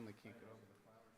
family can't get over the flowers.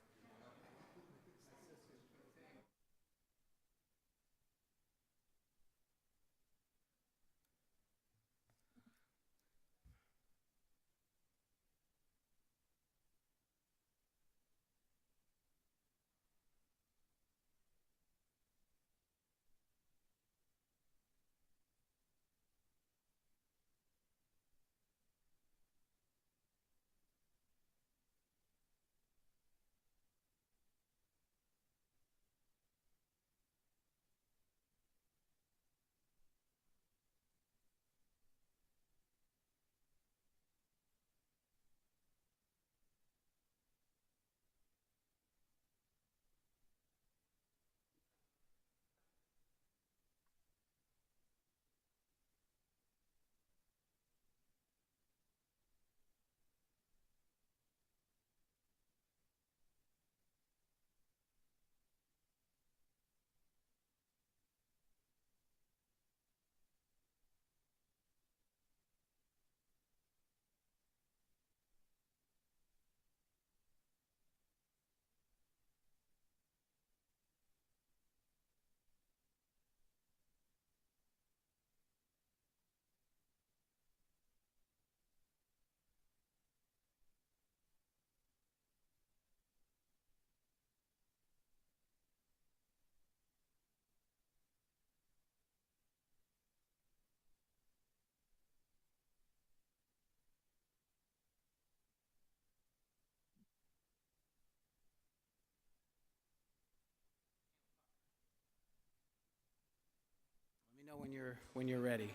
Let me know when you're ready.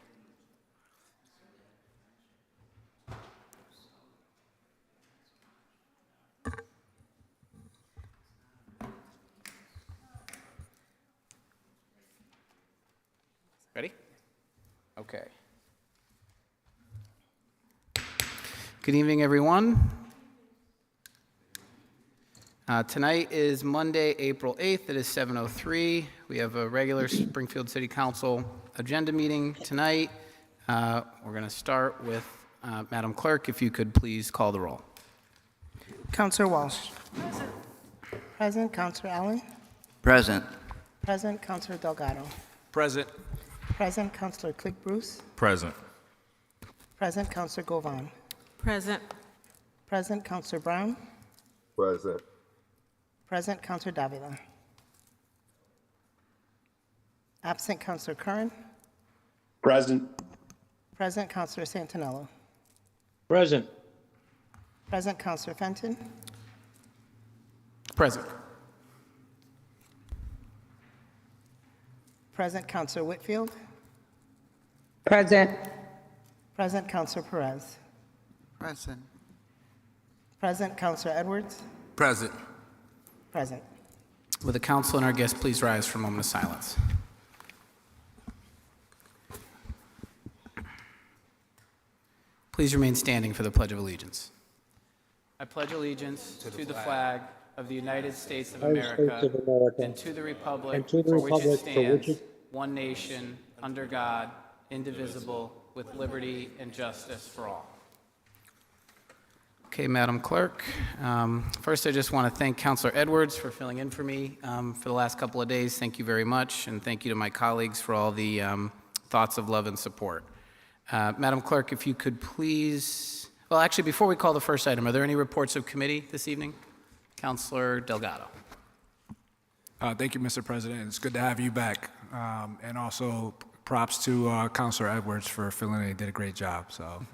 Ready? Okay. Good evening, everyone. Tonight is Monday, April 8th. It is 7:03. We have a regular Springfield City Council agenda meeting tonight. We're going to start with Madam Clerk, if you could please call the roll. Councilor Walsh. Present. Present. Councilor Allen. Present. Present. Councilor Delgado. Present. Present. Councilor Click Bruce. Present. Present. Councilor Govan. Present. Present. Councilor Brown. Present. Present. Councilor Davila. Absent. Councilor Curran. Present. Present. Councilor Santinello. Present. Present. Councilor Fenton. Present. Present. Councilor Whitfield. Present. Present. Councilor Perez. Present. Present. Councilor Edwards. Present. Present. Will the council and our guests please rise for a moment of silence? Please remain standing for the Pledge of Allegiance. I pledge allegiance to the flag of the United States of America and to the republic for which it stands, one nation, under God, indivisible, with liberty and justice for all. Okay, Madam Clerk. First, I just want to thank Councilor Edwards for filling in for me for the last couple of days. Thank you very much, and thank you to my colleagues for all the thoughts of love and support. Madam Clerk, if you could please, well, actually, before we call the first item, are there any reports of committee this evening? Councilor Delgado. Thank you, Mr. President. It's good to have you back. And also props to Councilor Edwards for filling in. He did a great job. So,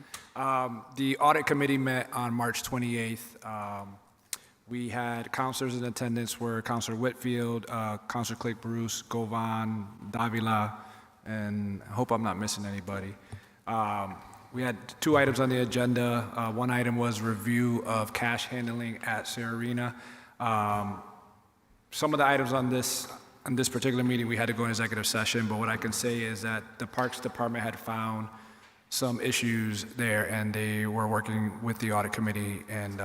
the audit committee met on March 28th. We had councilors in attendance were Councilor Whitfield, Councilor Click Bruce, Govan, Davila, and I hope I'm not missing anybody. We had 2 items on the agenda. One item was review of cash handling at Sarah Arena. Some of the items on this particular meeting, we had to go in executive session, but what I can say is that the Parks Department had found some issues there, and they were working with the audit committee, and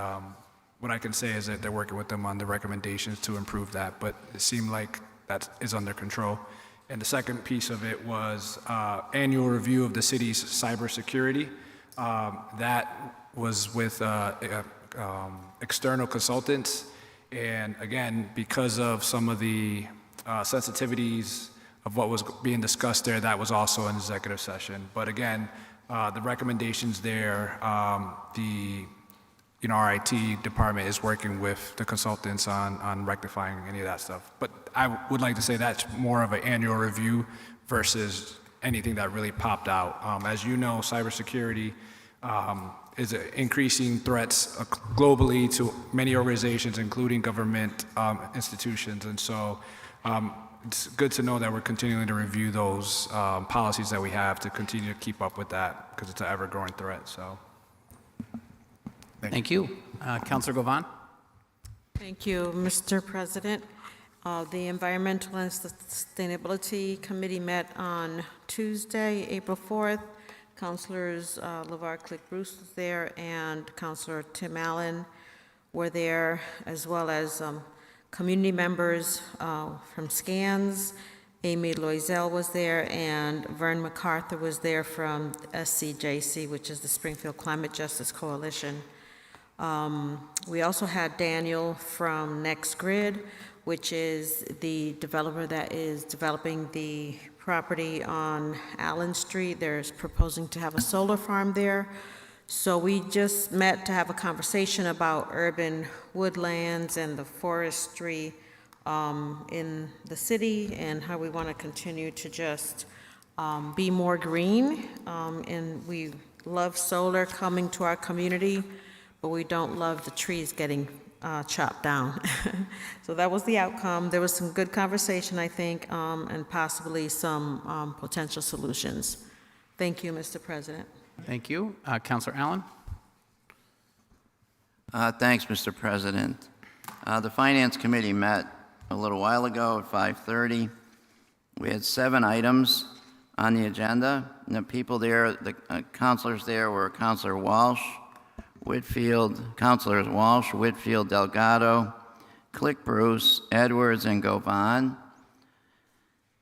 what I can say is that they're working with them on the recommendations to improve that, but it seemed like that is under control. And the second piece of it was annual review of the city's cybersecurity. That was with external consultants. And again, because of some of the sensitivities of what was being discussed there, that was also an executive session. But again, the recommendations there, our IT department is working with the consultants on rectifying any of that stuff. But I would like to say that's more of an annual review versus anything that really popped out. As you know, cybersecurity is increasing threats globally to many organizations, including government institutions. And so it's good to know that we're continuing to review those policies that we have to continue to keep up with that because it's an ever-growing threat. So. Thank you. Councilor Govan? Thank you, Mr. President. The Environmental and Sustainability Committee met on Tuesday, April 4th. Councilors LeVar Click-Bruce was there, and Councilor Tim Allen were there, as well as community members from SCANS. Amy Loisel was there, and Vern MacArthur was there from SCJC, which is the Springfield Climate Justice Coalition. We also had Daniel from NextGrid, which is the developer that is developing the property on Allen Street. They're proposing to have a solar farm there. So we just met to have a conversation about urban woodlands and the forestry in the city and how we want to continue to just be more green. And we love solar coming to our community, but we don't love the trees getting chopped down. So that was the outcome. There was some good conversation, I think, and possibly some potential solutions. Thank you, Mr. President. Thank you. Councilor Allen? Thanks, Mr. President. The Finance Committee met a little while ago at 5:30. We had 7 items on the agenda. And the people there, the councilors there were Councilor Walsh, Councilors Walsh, Whitfield, Delgado, Click-Bruce, Edwards, and Govan.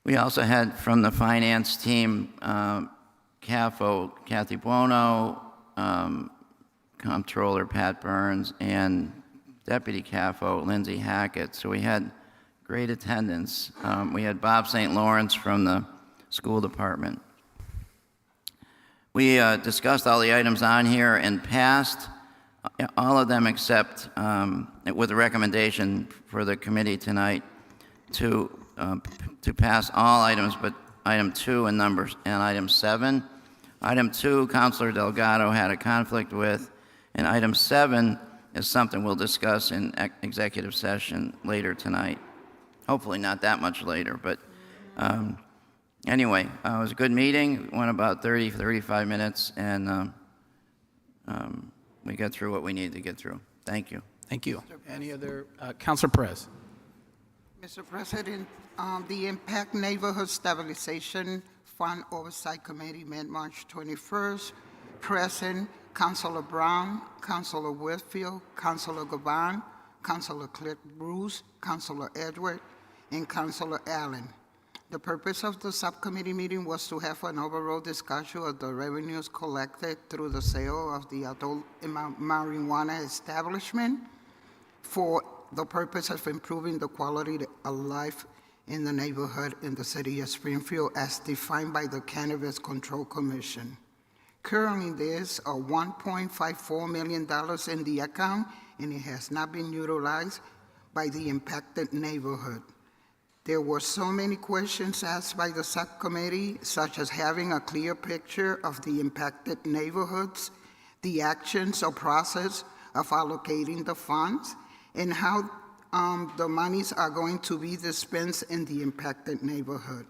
We also had from the finance team, CAFO, Kathy Buono, Comptroller Pat Burns, and Deputy CAFO, Lindsay Hackett. So we had great attendance. We had Bob St. Lawrence from the school department. We discussed all the items on here and passed all of them except with a recommendation for the committee tonight to pass all items but item 2 and item 7. Item 2, Councilor Delgado had a conflict with, and item 7 is something we'll discuss in executive session later tonight. Hopefully not that much later, but anyway, it was a good meeting. It went about 35 minutes, and we got through what we needed to get through. Thank you. Thank you. Any other? Councilor Perez? Mr. President, the Impact Neighborhood Stabilization Fund Oversight Committee met March 21st. Present, Councilor Brown, Councilor Whitfield, Councilor Govan, Councilor Click-Bruce, Councilor Edward, and Councilor Allen. The purpose of the subcommittee meeting was to have an overall discussion of the revenues collected through the sale of the adult marijuana establishment for the purpose of improving the quality of life in the neighborhood in the city of Springfield as defined by the Cannabis Control Commission. Currently, there's a $1.54 million in the account, and it has not been utilized by the impacted neighborhood. There were so many questions asked by the subcommittee, such as having a clear picture of the impacted neighborhoods, the actions or process of allocating the funds, and how the monies are going to be dispensed in the impacted neighborhood.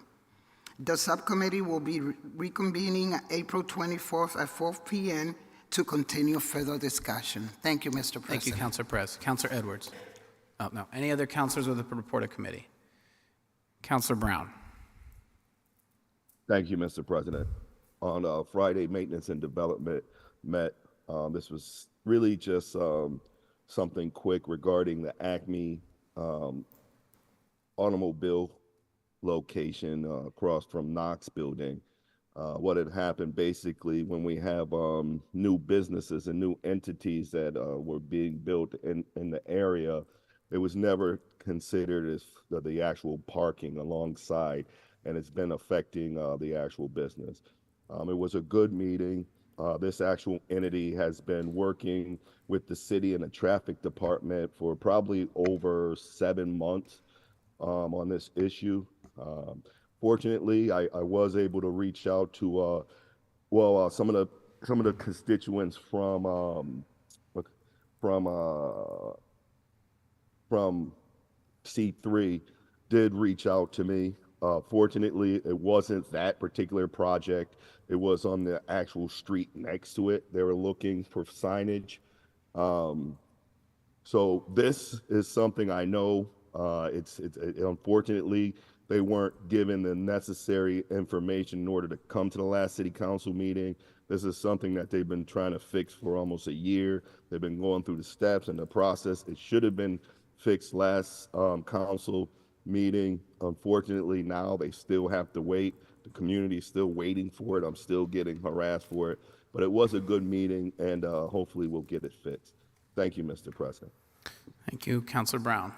The subcommittee will be reconvening April 24th at 4 p.m. to continue further discussion. Thank you, Mr. President. Thank you, Councilor Perez. Councilor Edwards? Oh, no. Any other councilors with a report of committee? Councilor Brown? Thank you, Mr. President. On Friday, Maintenance and Development met. This was really just something quick regarding the Acme automobile location across from Knox Building. What had happened basically when we have new businesses and new entities that were being built in the area, it was never considered as the actual parking alongside, and it's been affecting the actual business. It was a good meeting. This actual entity has been working with the city and the traffic department for probably over 7 months on this issue. Fortunately, I was able to reach out to some of the constituents from uh, from C3 did reach out to me. Fortunately, it wasn't that particular project. It was on the actual street next to it. They were looking for signage. Um, so this is something I know. Unfortunately, they weren't given the necessary information in order to come to the last city council meeting. This is something that they've been trying to fix for almost a year. They've been going through the steps and the process. It should have been fixed last council meeting. Unfortunately, now they still have to wait. The community is still waiting for it. I'm still getting harassed for it. But it was a good meeting, and hopefully we'll get it fixed. Thank you, Mr. President. Thank you, Counselor Brown.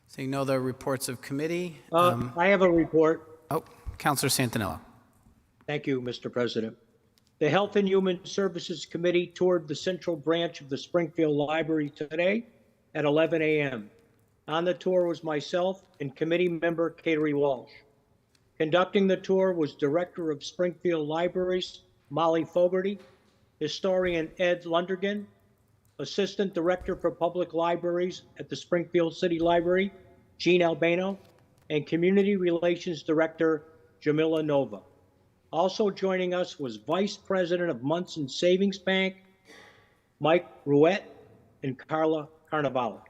Seeing no other reports of committee. I have a report. Oh, Counselor Santinello. Thank you, Mr. President. The Health and Human Services Committee toured the central branch of the Springfield Library today at 11 a.m. On the tour was myself and committee member Kateri Walsh. Conducting the tour was Director of Springfield Libraries, Molly Fogarty, historian Ed Lundergan, Assistant Director for Public Libraries at the Springfield City Library, Jean Albano, and Community Relations Director, Jamila Nova. Also joining us was Vice President of Munson Savings Bank, Mike Rouette, and Carla Carnavale.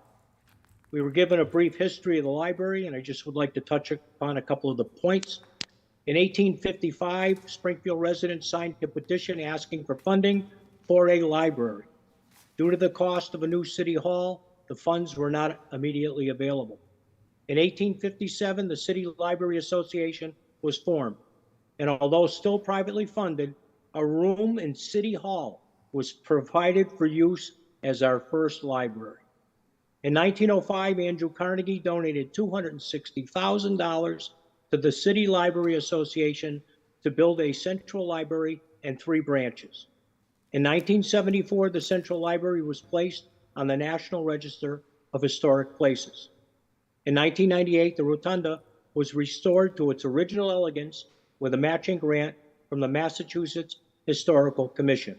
We were given a brief history of the library, and I just would like to touch upon a couple of the points. In 1855, Springfield residents signed a petition asking for funding for a library. Due to the cost of a new city hall, the funds were not immediately available. In 1857, the City Library Association was formed, and although still privately funded, a room in City Hall was provided for use as our first library. In 1905, Andrew Carnegie donated $260,000 to the City Library Association to build a central library and 3 branches. In 1974, the Central Library was placed on the National Register of Historic Places. In 1998, the Rotunda was restored to its original elegance with a matching grant from the Massachusetts Historical Commission.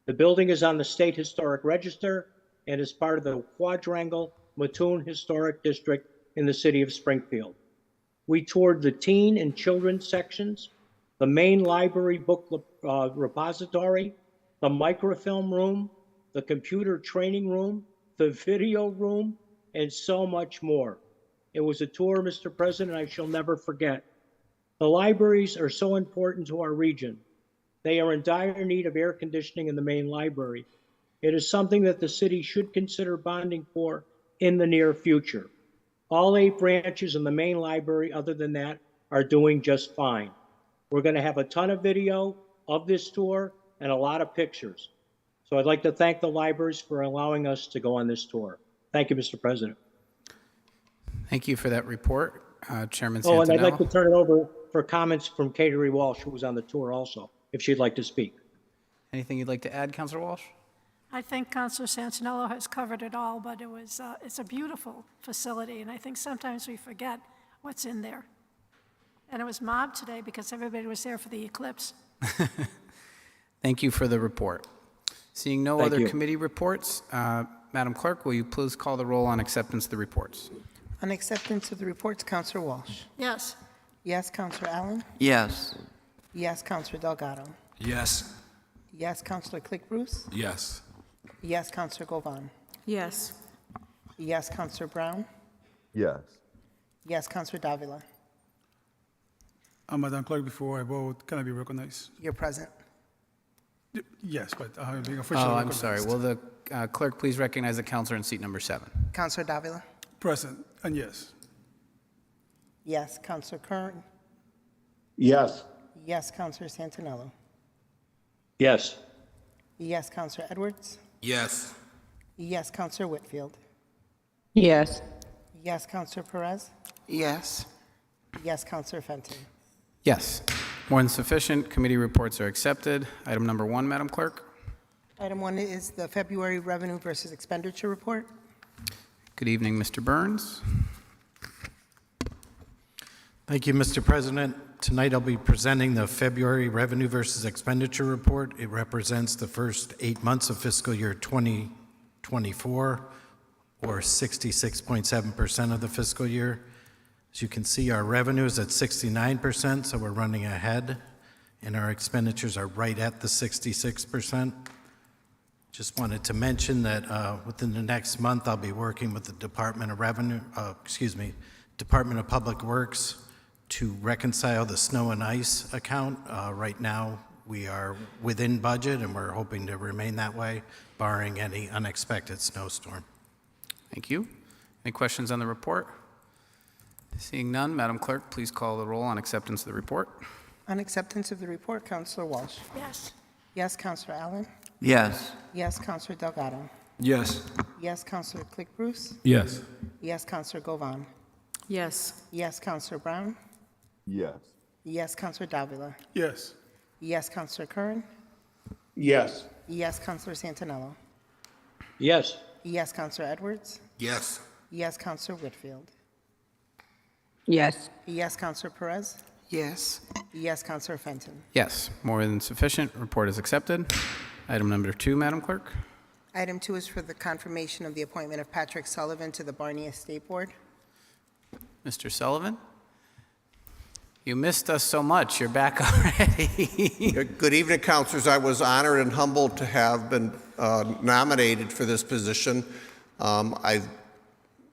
The building is on the State Historic Register and is part of the Quadrangle Mattoon Historic District in the city of Springfield. We toured the teen and children's sections, the main library book repository, the microfilm room, the computer training room, the video room, and so much more. It was a tour, Mr. President, I shall never forget. The libraries are so important to our region. They are in dire need of air conditioning in the main library. It is something that the city should consider bonding for in the near future. All 8 branches in the main library, other than that, are doing just fine. We're going to have a ton of video of this tour and a lot of pictures. So I'd like to thank the libraries for allowing us to go on this tour. Thank you, Mr. President. Thank you for that report, Chairman Oh, and I'd like to Santinello. turn it over for comments from Kateri Walsh, who was on the tour also, if she'd like to speak. Anything you'd like to add, Counselor Walsh? I think Councilor Santinello has covered it all, but it's a beautiful facility, and I think sometimes we forget what's in there. And it was mobbed today because everybody was there for the eclipse. Thank you for the report. Seeing no Thank other you. committee reports, Madam Clerk, will you please call the roll on acceptance of the reports? On acceptance of the reports, Counselor Walsh. Yes, Yes, Counselor Allen. Yes. Yes, Counselor Delgado. Yes. Yes, Counselor Click Bruce. Yes. Yes, Counselor Govan. Yes. Yes, Counselor Brown. Yes. Yes, Counselor Davila. Madam Clerk, before I vote, can I be recognized? You're present. Yes, but being officially Oh, I'm recognized. sorry. Will the clerk please recognize the counselor in seat number 7? Counselor Davila. Present, and yes. Yes, Counselor Kern. Yes. Yes, Counselor Santinello. Yes. Yes, Counselor Edwards. Yes. Yes, Counselor Whitfield. Yes. Yes, Counselor Perez. Yes. Yes, Counselor Fenton. Yes. More than sufficient. Committee reports are accepted. Item number 1, Madam Clerk. Item 1 is the February Revenue versus Expenditure Report. Good evening, Mr. Burns. Thank you, Mr. President. Tonight I'll be presenting the February Revenue versus Expenditure Report. It represents the first 8 months of fiscal year 2024, or 66.7% of the fiscal year. As you can see, our revenue is at 69%, so we're running ahead, and our expenditures are right at the 66%. Just wanted to mention that within the next month, I'll be working with the Department of Department of Public Works to reconcile the snow and ice account. Right now, we are within budget, and we're hoping to remain that way, barring any unexpected snowstorm. Thank you. Any questions on the report? Seeing none, Madam Clerk, please call the roll on acceptance of the report. On acceptance of the report, Counselor Walsh. Yes. Yes, Counselor Allen. Yes. Yes, Counselor Delgado. Yes. Yes, Counselor Click Bruce. Yes. Yes, Counselor Govan. Yes. Yes, Counselor Brown. Yes. Yes, Counselor Davila. Yes. Yes, Counselor Curran. Yes. Yes, Counselor Santinello. Yes. Yes, Counselor Edwards. Yes. Yes, Counselor Whitfield. Yes. Yes, Counselor Perez. Yes. Yes, Counselor Fenton. Yes, more than sufficient. Report is accepted. Item number 2, Madam Clerk. Item 2 is for the confirmation of the appointment of Patrick Sullivan to the Barney Estate Board. Mr. Sullivan? You missed us so much. You're back already. Good evening, councilors. I was honored and humbled to have been nominated for this position.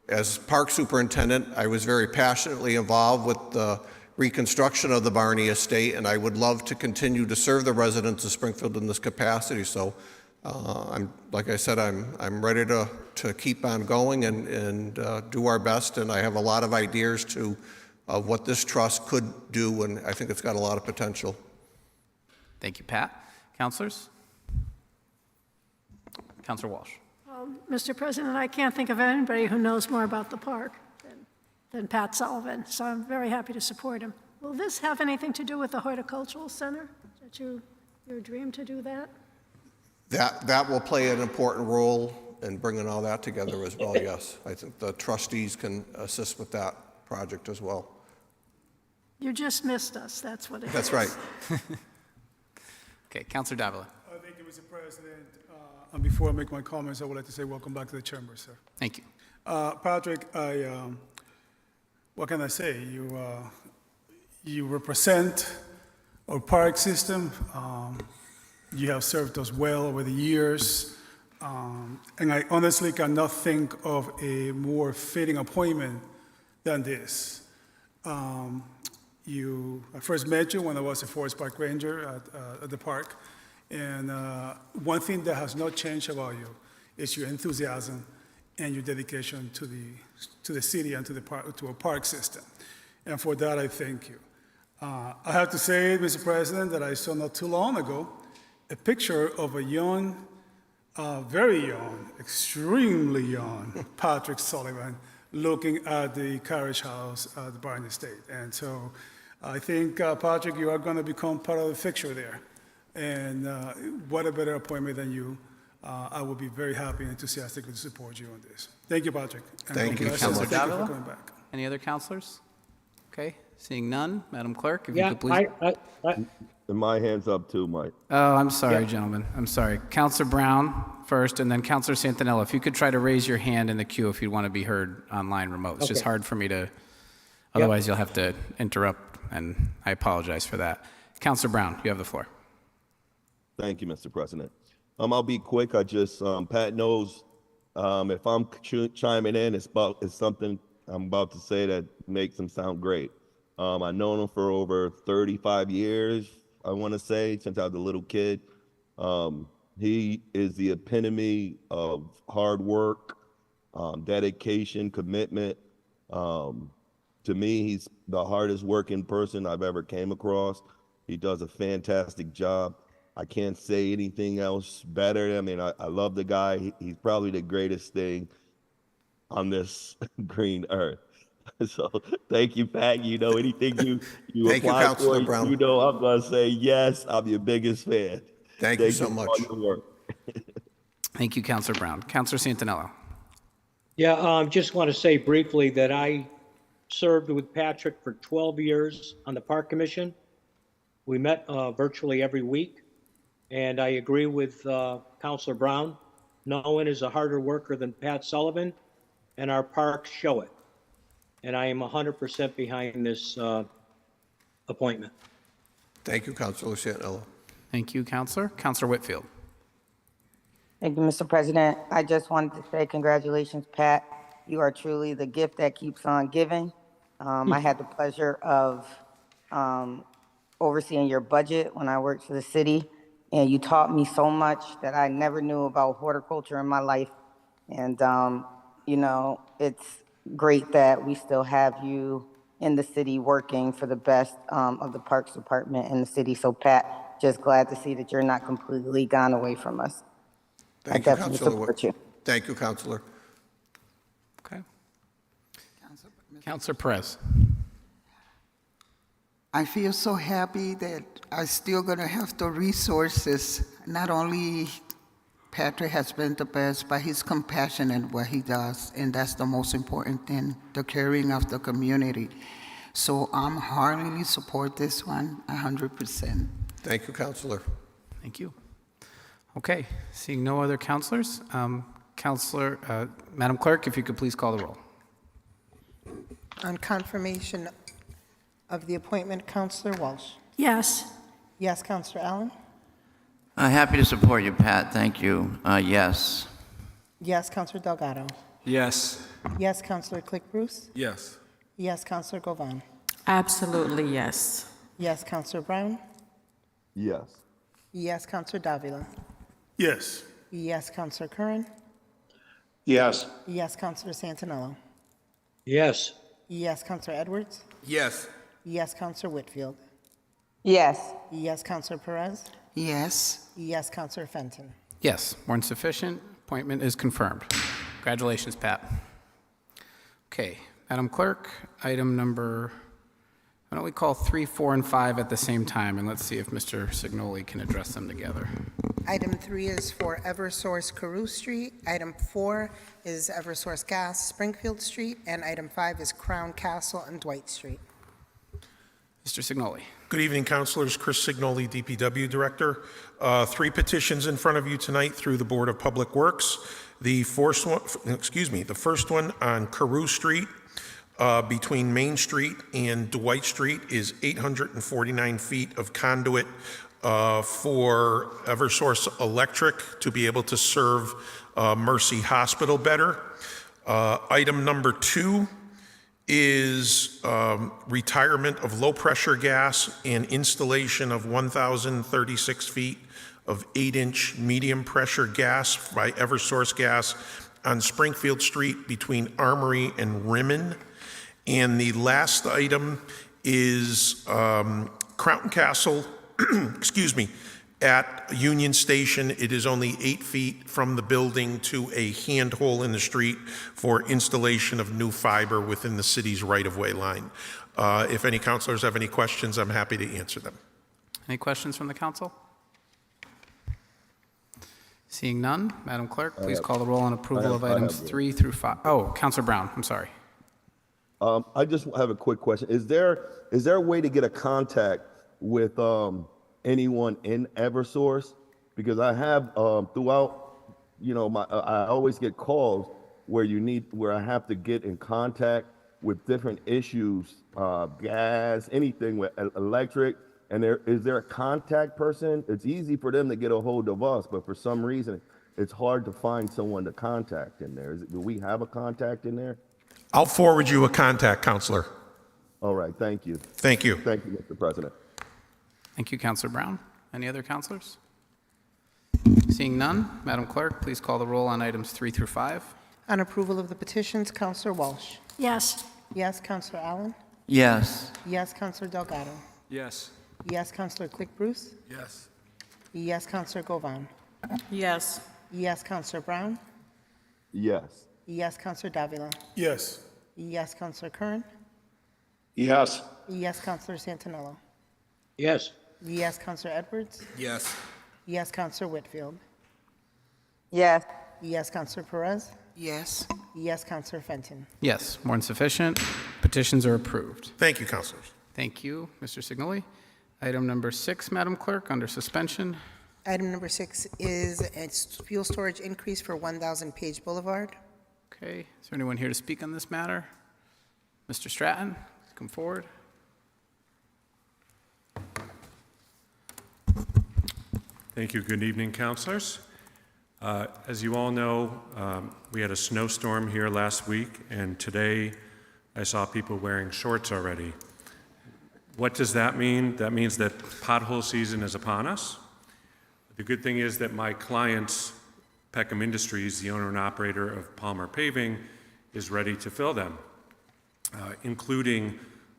As park superintendent, I was very passionately involved with the reconstruction of the Barney Estate, and I would love to continue to serve the residents of Springfield in this capacity. So, like I said, I'm ready to keep on going and do our best. And I have a lot of ideas of what this trust could do, and I think it's got a lot of potential. Thank you, Pat. Councilors? Councilor Walsh. Mr. President, I can't think of anybody who knows more about the park than Pat Sullivan, so I'm very happy to support him. Will this have anything to do with the horticultural center? Is that your dream to do that? That will play an important role in bringing all that together as well, yes. I think the trustees can assist with that project as well. You just missed us, that's what it is. That's right. Okay, Councilor Davila. Thank you, Mr. President. And before I make my comments, I would like to say welcome back to the chamber, sir. Thank you. Patrick, what can I say? You represent our park system. You have served us well over the years. And I honestly cannot think of a more fitting appointment than this. I first met you when I was a Forest Park Ranger at the park. And one thing that has not changed about you is your enthusiasm and your dedication to the city and to our park system. And for that, I thank you. I have to say, Mr. President, that I saw not too long ago a picture of a young, very young, extremely young Patrick Sullivan looking at the carriage house at the Barney Estate. And so I think, Patrick, you are going to become part of the fixture there. And what a better appointment than you. I will be very happy and enthusiastic to support you on this. Thank you, Patrick. And Thank you, Councilor Thank you Davila. for coming back. Any other councilors? Okay, seeing none, Madam Clerk, if you Yeah, could please. And my hand's up too, Mike. Oh, I'm sorry, gentlemen. I'm sorry. Councilor Brown first, and then Councilor Santinello. If you could try to raise your hand in the queue if you'd want to be heard online remote. It's just Okay. hard for me to, otherwise you'll have to interrupt, and I apologize for that. Councilor Brown, you have the floor. Thank you, Mr. President. I'll be quick. I just, Pat knows, if I'm chiming in, it's something I'm about to say that makes him sound great. I've known him for over 35 years, I want to say, since I was a little kid. He is the epitome of hard work, dedication, commitment. To me, he's the hardest working person I've ever came across. He does a fantastic job. I can't say anything else better. I mean, I love the guy. He's probably the greatest thing on this green earth. So thank you, Pat. You know, anything you Thank you, apply for, Councilor Brown. you know I'm going to say yes. I'm your biggest fan. Thank you Thank so for much. all your work. Thank you, Counselor Brown. Counselor Santinello. Yeah, just want to say briefly that I served with Patrick for 12 years on the Park Commission. We met virtually every week, and I agree with Counselor Brown. No one is a harder worker than Pat Sullivan, and our parks show it. And I am 100% behind this appointment. Thank you, Councilor Santinello. Thank you, Counselor. Counselor Whitfield. Thank you, Mr. President. I just wanted to say congratulations, Pat. You are truly the gift that keeps on giving. I had the pleasure of overseeing your budget when I worked for the city, and you taught me so much that I never knew about horticulture in my life. And, you know, it's great that we still have you in the city working for the best of the Parks Department in the city. So, Pat, just glad to see that you're not completely gone away from us. I Thank you, definitely Councilor. support you. Thank you, Councilor. Okay. Counselor Perez. I feel so happy that I still gonna have the resources. Not only Patrick has been the best, but he's compassionate what he does, and that's the most important thing, the caring of the community. So I'm heartily support this one, 100%. Thank you, Councilor. Thank you. Okay, seeing no other counselors, Madam Clerk, if you could please call the roll. On confirmation of the appointment, Counselor Walsh. Yes. Yes, Counselor Allen. Happy to support you, Pat. Thank you. Yes. Yes, Counselor Delgado. Yes. Yes, Counselor Click Bruce. Yes. Yes, Counselor Govan. Absolutely, yes. Yes, Counselor Brown. Yes. Yes, Counselor Davila. Yes. Yes, Counselor Curran. Yes. Yes, Counselor Santinello. Yes. Yes, Counselor Edwards. Yes. Yes, Counselor Whitfield. Yes. Yes, Counselor Perez. Yes. Yes, Counselor Fenton. Yes, more than sufficient. Appointment is confirmed. Congratulations, Pat. Okay, Madam Clerk, item number, why don't we call 3, 4, and 5 at the same time, and let's see if Mr. Signoli can address them together. Item 3 is for Eversource Carew Street. Item 4 is Eversource Gas Springfield Street. And item 5 is Crown Castle and Dwight Street. Mr. Signoli. Good evening, councilors. Chris Signoli, DPW Director. 3 petitions in front of you tonight through the Board of Public Works. The first one on Carew Street between Main Street and Dwight Street is 849 feet of conduit for Eversource Electric to be able to serve Mercy Hospital better. Item number 2 is retirement of low-pressure gas and installation of 1,036 feet of 8-inch medium-pressure gas by Eversource Gas on Springfield Street between Armory and Rimmen. And the last item is Crown Castle, at Union Station. It is only 8 feet from the building to a handhole in the street for installation of new fiber within the city's right-of-way line. If any councilors have any questions, I'm happy to answer them. Any questions from the council? Seeing none, Madam Clerk, please call the roll on approval of items 3 through 5. Oh, Counselor Brown, I'm sorry. I just have a quick question. Is there a way to get a contact with anyone in Eversource? Because I have throughout, I always get calls where I have to get in contact with different issues, gas, anything with electric. And is there a contact person? It's easy for them to get a hold of us, but for some reason, it's hard to find someone to contact in there. Do we have a contact in there? I'll forward you a contact, Counselor. All right, thank you. Thank you. Thank you, Mr. President. Thank you, Counselor Brown. Any other counselors? Seeing none, Madam Clerk, please call the roll on items 3 through 5. On approval of the petitions, Counselor Yes. Yes, Counselor Allen. Yes. Yes, Counselor Delgado. Yes. Yes, Counselor Click Bruce. Yes. Yes, Counselor Govan. Yes. Yes, Counselor Brown. Yes. Yes, Counselor Davila. Yes. Yes, Counselor Kern. Yes. Yes, Counselor Santinello. Yes. Yes, Counselor Edwards. Yes. Yes, Counselor Whitfield. Yes. Yes, Counselor Perez. Yes. Yes, Counselor Fenton. Yes, more than sufficient. Petitions are approved. Thank you, councilors. Thank you, Mr. Signoli. Item number 6, Madam Clerk, under suspension. Item number 6 is a fuel storage increase for 1,000 Page Boulevard. Okay, is there anyone here to speak on this matter? Mr. Stratton, come forward. Thank you. Good evening, councilors. As you all know, we had a snowstorm here last week, and today I saw people wearing shorts already. What does that mean? That means that pothole season is upon us. The good thing is that my clients, Peckham Industries, the owner and operator of Palmer Paving, is ready to fill them, including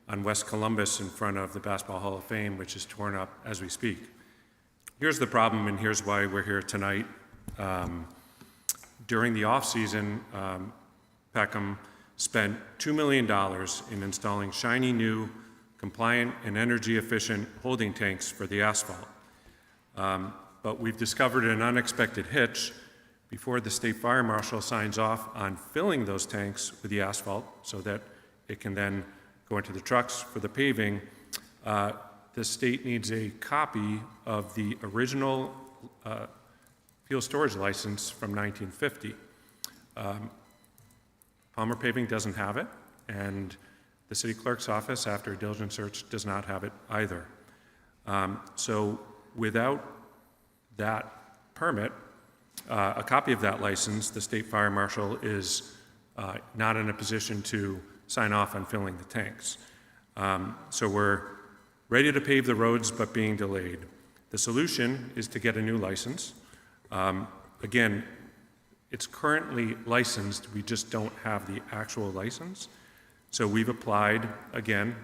on West Columbus in front of the Basketball Hall of Fame, which is torn up as we speak. Here's the problem, and here's why we're here tonight. During the off-season, Peckham spent $2 million in installing shiny new, compliant, and energy-efficient holding tanks for the asphalt. But we've discovered an unexpected hitch. Before the state fire marshal signs off on filling those tanks with the asphalt so that it can then go into the trucks for the paving, the state needs a copy of the original fuel storage license from 1950. Palmer Paving doesn't have it, and the city clerk's office, after a diligent search, does not have it either. So without that permit, a copy of that license, the state fire marshal is not in a position to sign off on filling the tanks. So we're ready to pave the roads, but being delayed. The solution is to get a new license. Again, it's currently licensed, we just don't have the actual license. So we've applied again.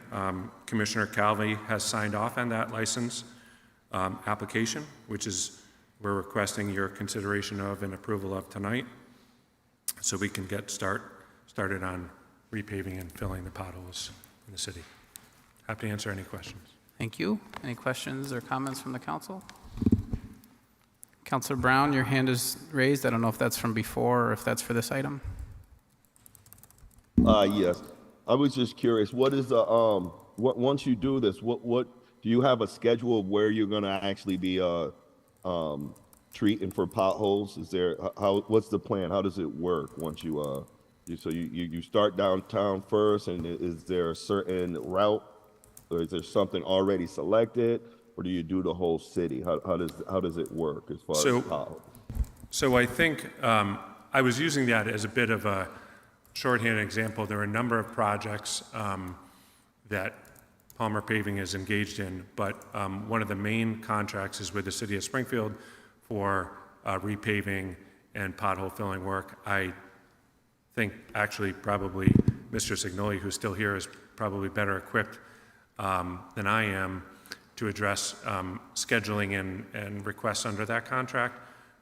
Commissioner Calvi has signed off on that license application, which is we're requesting your consideration of and approval of tonight, so we can get started on repaving and filling the potholes in the city. Happy to answer any questions. Thank you. Any questions or comments from the council? Councilor Brown, your hand is raised. I don't know if that's from before or if that's for this item. Yes. I was just curious, what is the, once you do this, what, do you have a schedule of where you're gonna actually be, treating for potholes? Is there, what's the plan? How does it work once you, you start downtown first, and is there a certain route, or is there something already selected, or do you do the whole city? How does it work as far as potholes? So I think I was using that as a bit of a shorthand example. There are a number of projects that Palmer Paving is engaged in, but one of the main contracts is with the city of Springfield for repaving and pothole filling work. I think actually probably Mr. Signoli, who's still here, is probably better equipped than I am to address scheduling and requests under that contract.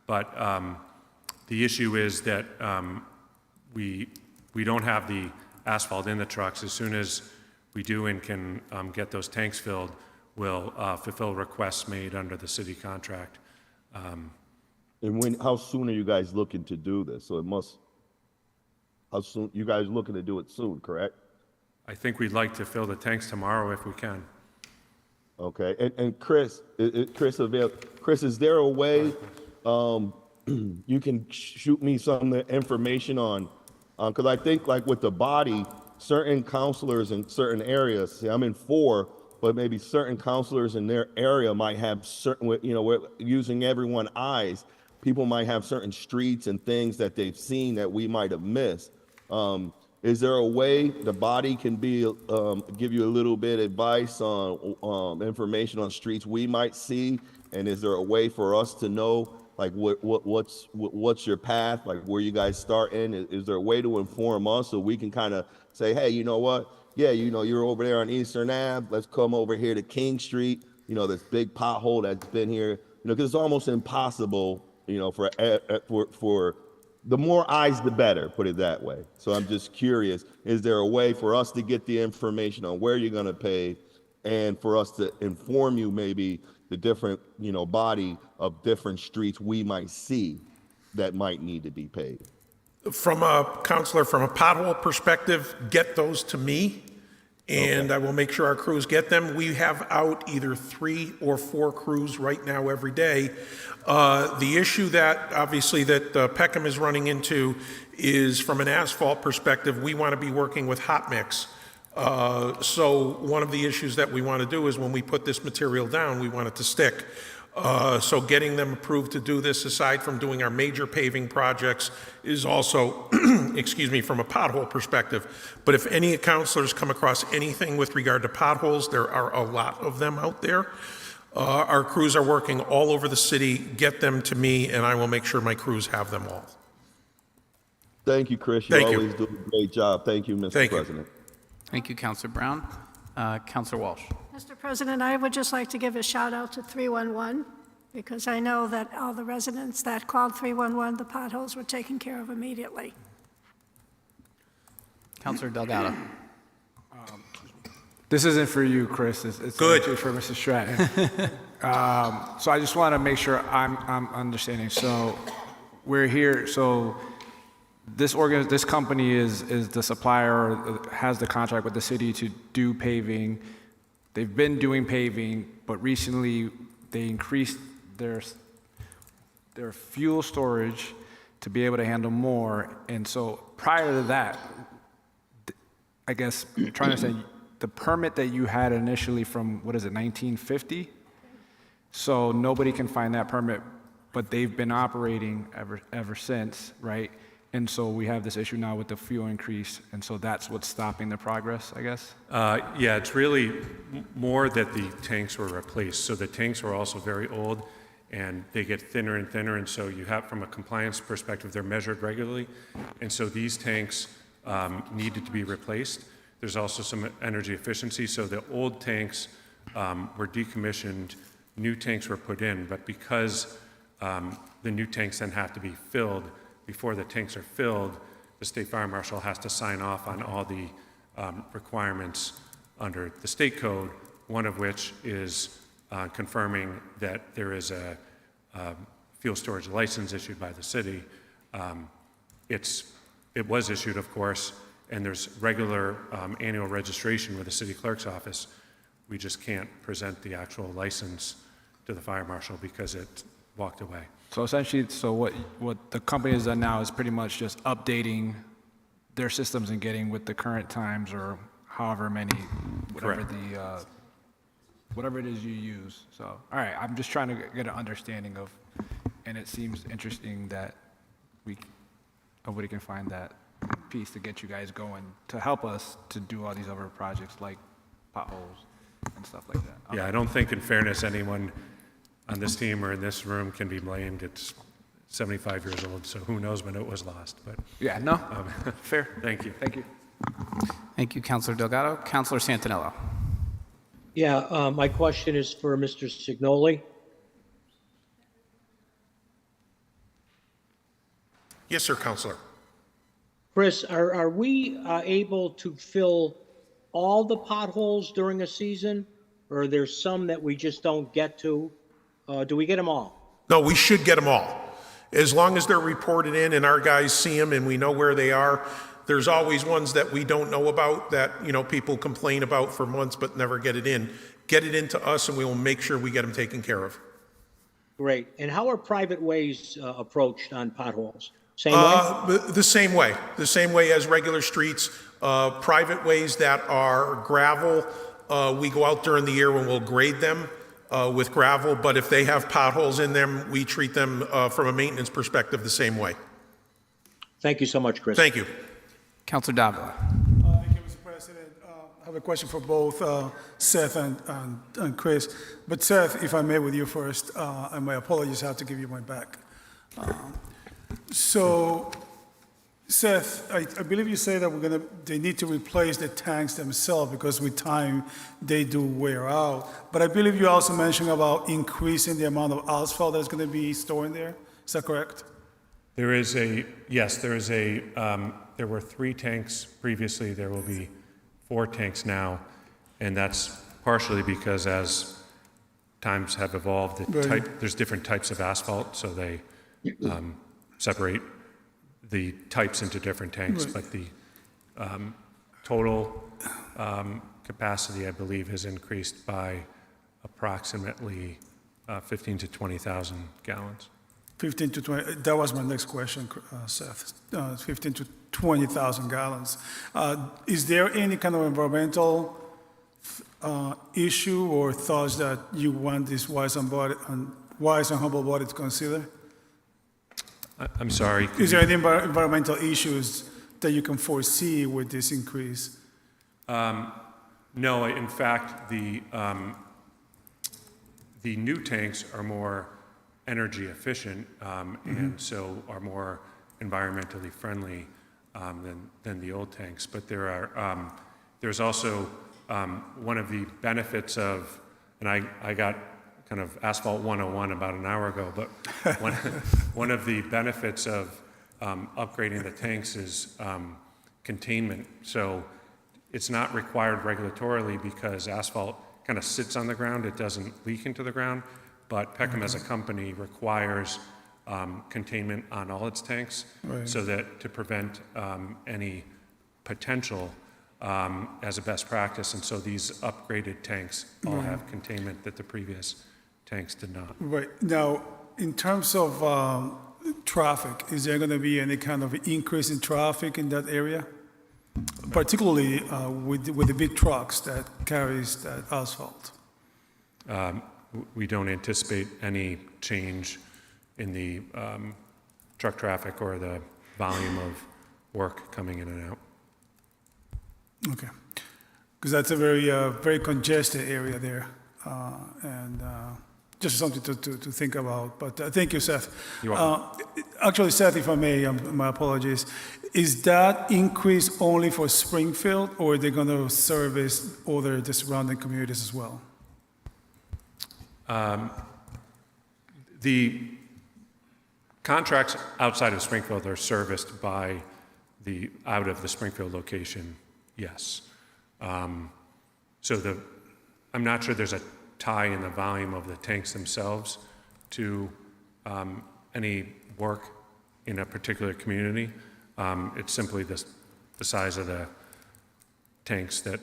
But the issue is that we don't have the asphalt in the trucks. As soon as we do and can get those tanks filled, we'll fulfill requests made under the city contract. And how soon are you guys looking to do this? So how soon, you guys looking to do it soon, correct? I think we'd like to fill the tanks tomorrow if we can. Okay, and Chris, Chris, is there a way you can shoot me some information on, because I think like with the body, certain counselors in certain areas, see, I'm in 4, but maybe certain counselors in their area might have certain, we're using everyone's eyes. People might have certain streets and things that they've seen that we might have missed. Is there a way the body can be give you a little bit of advice on information on streets we might see? And is there a way for us to know like what's your path, like where you guys start in? Is there a way to inform us so we can kind of say, hey, you know what? Yeah, you're over there on Eastern Ave. Let's come over here to King Street. this big pothole that's been here, because it's almost impossible, for the more eyes, the better, put it that way. So I'm just curious, is there a way for us to get the information on where you're going to pave and for us to inform you maybe the different, body of different streets we might see that might need to be paved? From a counselor, from a pothole perspective, get those to me, and I will make sure our crews get them. We have out either 3 or 4 crews right now every day. The issue that obviously that Peckham is running into is from an asphalt perspective, we want to be working with hot mix. So one of the issues that we want to do is when we put this material down, we want it to stick. So getting them approved to do this, aside from doing our major paving projects, is also, excuse me, from a pothole perspective. But if any counselors come across anything with regard to potholes, there are a lot of them out there. Our crews are working all over the city. Get them to me, and I will make sure my crews have them all. Thank you, Chris. Thank you. Always do a great job. Thank you, Mr. President. Thank you, Counselor Brown. Counselor Walsh. Mr. President, I would just like to give a shout out to 311 because I know that all the residents that called 311, the potholes were taken care of immediately. Counselor Delgado. This isn't for you, Chris. It's Good. actually for Mr. Stratton. So I just want to make sure I'm understanding. So we're here. So this company is the supplier, or has the contract with the city to do paving. They've been doing paving, but recently they increased their fuel storage to be able to handle more. And so prior to that, I guess I'm trying to say the permit that you had initially from, 1950? So nobody can find that permit, but they've been operating ever since, right? And so we have this issue now with the fuel increase, and so that's what's stopping the progress, I guess? Yeah, it's really more that the tanks were replaced. So the tanks were also very old, and they get thinner and thinner, and so you have, from a compliance perspective, they're measured regularly, and so these tanks needed to be replaced. There's also some energy efficiency, so the old tanks were decommissioned, new tanks were put in, but because the new tanks then have to be filled, before the tanks are filled, the state fire marshal has to sign off on all the requirements under the state code, one of which is confirming that there is a fuel storage license issued by the city. It was issued, of course, and there's regular annual registration with the city clerk's office. We just can't present the actual license to the fire marshal because it walked away. So essentially, what the company has done now is pretty much just updating their systems and getting with the current times, or however many, whatever Correct. Whatever it is you use. So, all right, I'm just trying to get an understanding of, and it seems interesting that nobody can find that piece to get you guys going, to help us to do all these other projects like potholes and stuff like that. Yeah, I don't think, in fairness, anyone on this team or in this room can be blamed. It's 75 years old, so who knows when it was lost, but. Yeah, no, fair. Thank you. Thank you. Thank you, Counselor Delgado. Counselor Santinello. Yeah, my question is for Mr. Signoli. Yes, sir, Counselor. Chris, are we able to fill all the potholes during a season, or are there some that we just don't get to? Do we get them all? No, we should get them all. As long as they're reported in and our guys see them and we know where they are. There's always ones that we don't know about that, people complain about for months but never get it in. Get it into us and we will make sure we get them taken care of. Great. And how are private ways approached on potholes? Same way? The same way. The same way as regular streets. Private ways that are gravel, we go out during the year when we'll grade them with gravel, but if they have potholes in them, we treat them from a maintenance perspective the same way. Thank you so much, Chris. Thank you. Counselor Davila. Thank you, Mr. President. I have a question for both Seth and Chris. But Seth, if I may with you first, and my apologies, I have to give you my back. So Seth, I believe you say that they need to replace the tanks themselves because with time, they do wear out. But I believe you also mentioned about increasing the amount of asphalt that's going to be stored in there. Is that correct? There is a, yes, there is a, there were 3 tanks previously, there will be 4 tanks now, and that's partially because as times have evolved, there's different types of asphalt, so they separate the types into different tanks, but the total capacity, I believe, has increased by approximately 15 to 20,000 gallons. 15 to 20, that was my next question, Seth. 15 to 20,000 gallons. Is there any kind of environmental issue or thoughts that you want this wise and humble body to consider? I'm sorry. Is there any environmental issues that you can foresee with this increase? No, in fact, the new tanks are more energy efficient and so are more environmentally friendly than the old tanks. But there are there's also one of the benefits of, and I got kind of asphalt 101 about an hour ago, but one of the benefits of upgrading the tanks is containment. So it's not required regulatorily because asphalt kind of sits on the ground, it doesn't leak into the ground, but Peckham as a company requires containment on all its tanks so that to prevent any potential as a best practice. And so these upgraded tanks all have containment that the previous tanks did not. Right. Now, in terms of traffic, is there going to be any kind of increase in traffic in that area? Particularly with the big trucks that carries that asphalt? We don't anticipate any change in the truck traffic or the volume of work coming in and out. Okay. Because that's a very congested area there. And just something to think about. But thank you, Seth. You're welcome. Actually, Seth, if I may, my apologies. Is that increase only for Springfield, or are they going to service other the surrounding communities as well? The contracts outside of Springfield are serviced by out of the Springfield location, yes. So I'm not sure there's a tie in the volume of the tanks themselves to any work in a particular community. It's simply the size of the tanks that.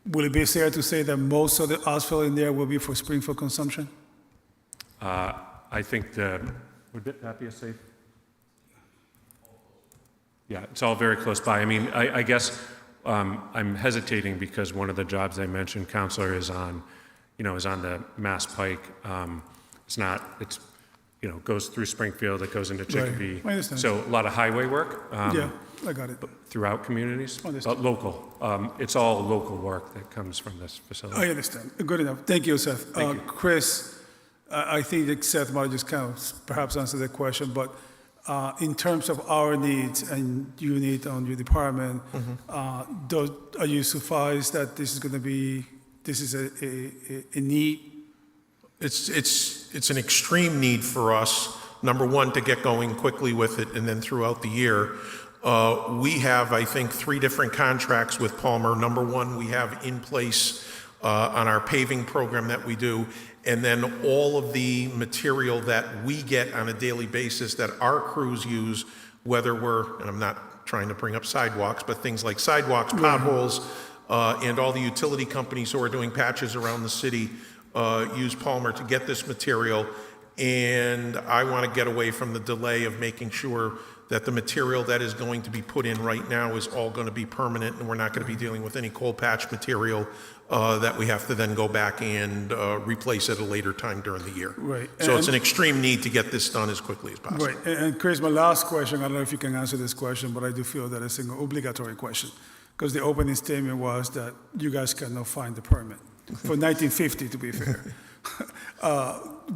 Will it be fair to say that most of the asphalt in there will be for Springfield consumption? I think would that be a safe? Yeah, it's all very close by. I mean, I guess I'm hesitating because one of the jobs I mentioned, Counselor, is on the Mass Pike. It's goes through Springfield, it goes into Chicopee. I understand. So a lot of highway work. Yeah, I got it. Throughout communities, but local. It's all local work that comes from this facility. I understand. Good enough. Thank you, Seth. Thank you. Chris, I think that Seth might just kind of perhaps answer that question, but in terms of our needs and your need on your department, are you sufficed that this is a need? It's an extreme need for us, number one, to get going quickly with it, and then throughout the year. We have, I think, 3 different contracts with Palmer. Number one, we have in place on our paving program that we do, and then all of the material that we get on a daily basis that our crews use, whether and I'm not trying to bring up sidewalks, but things like sidewalks, potholes, and all the utility companies who are doing patches around the city use Palmer to get this material. And I want to get away from the delay of making sure that the material that is going to be put in right now is all going to be permanent, and we're not going to be dealing with any cold patch material that we have to then go back and replace at a later time during the year. Right. So it's an extreme need to get this done as quickly as possible. Right. And Chris, my last question, I don't know if you can answer this question, but I do feel that it's an obligatory question, because the opening statement was that you guys cannot find the permit for 1950, to be fair.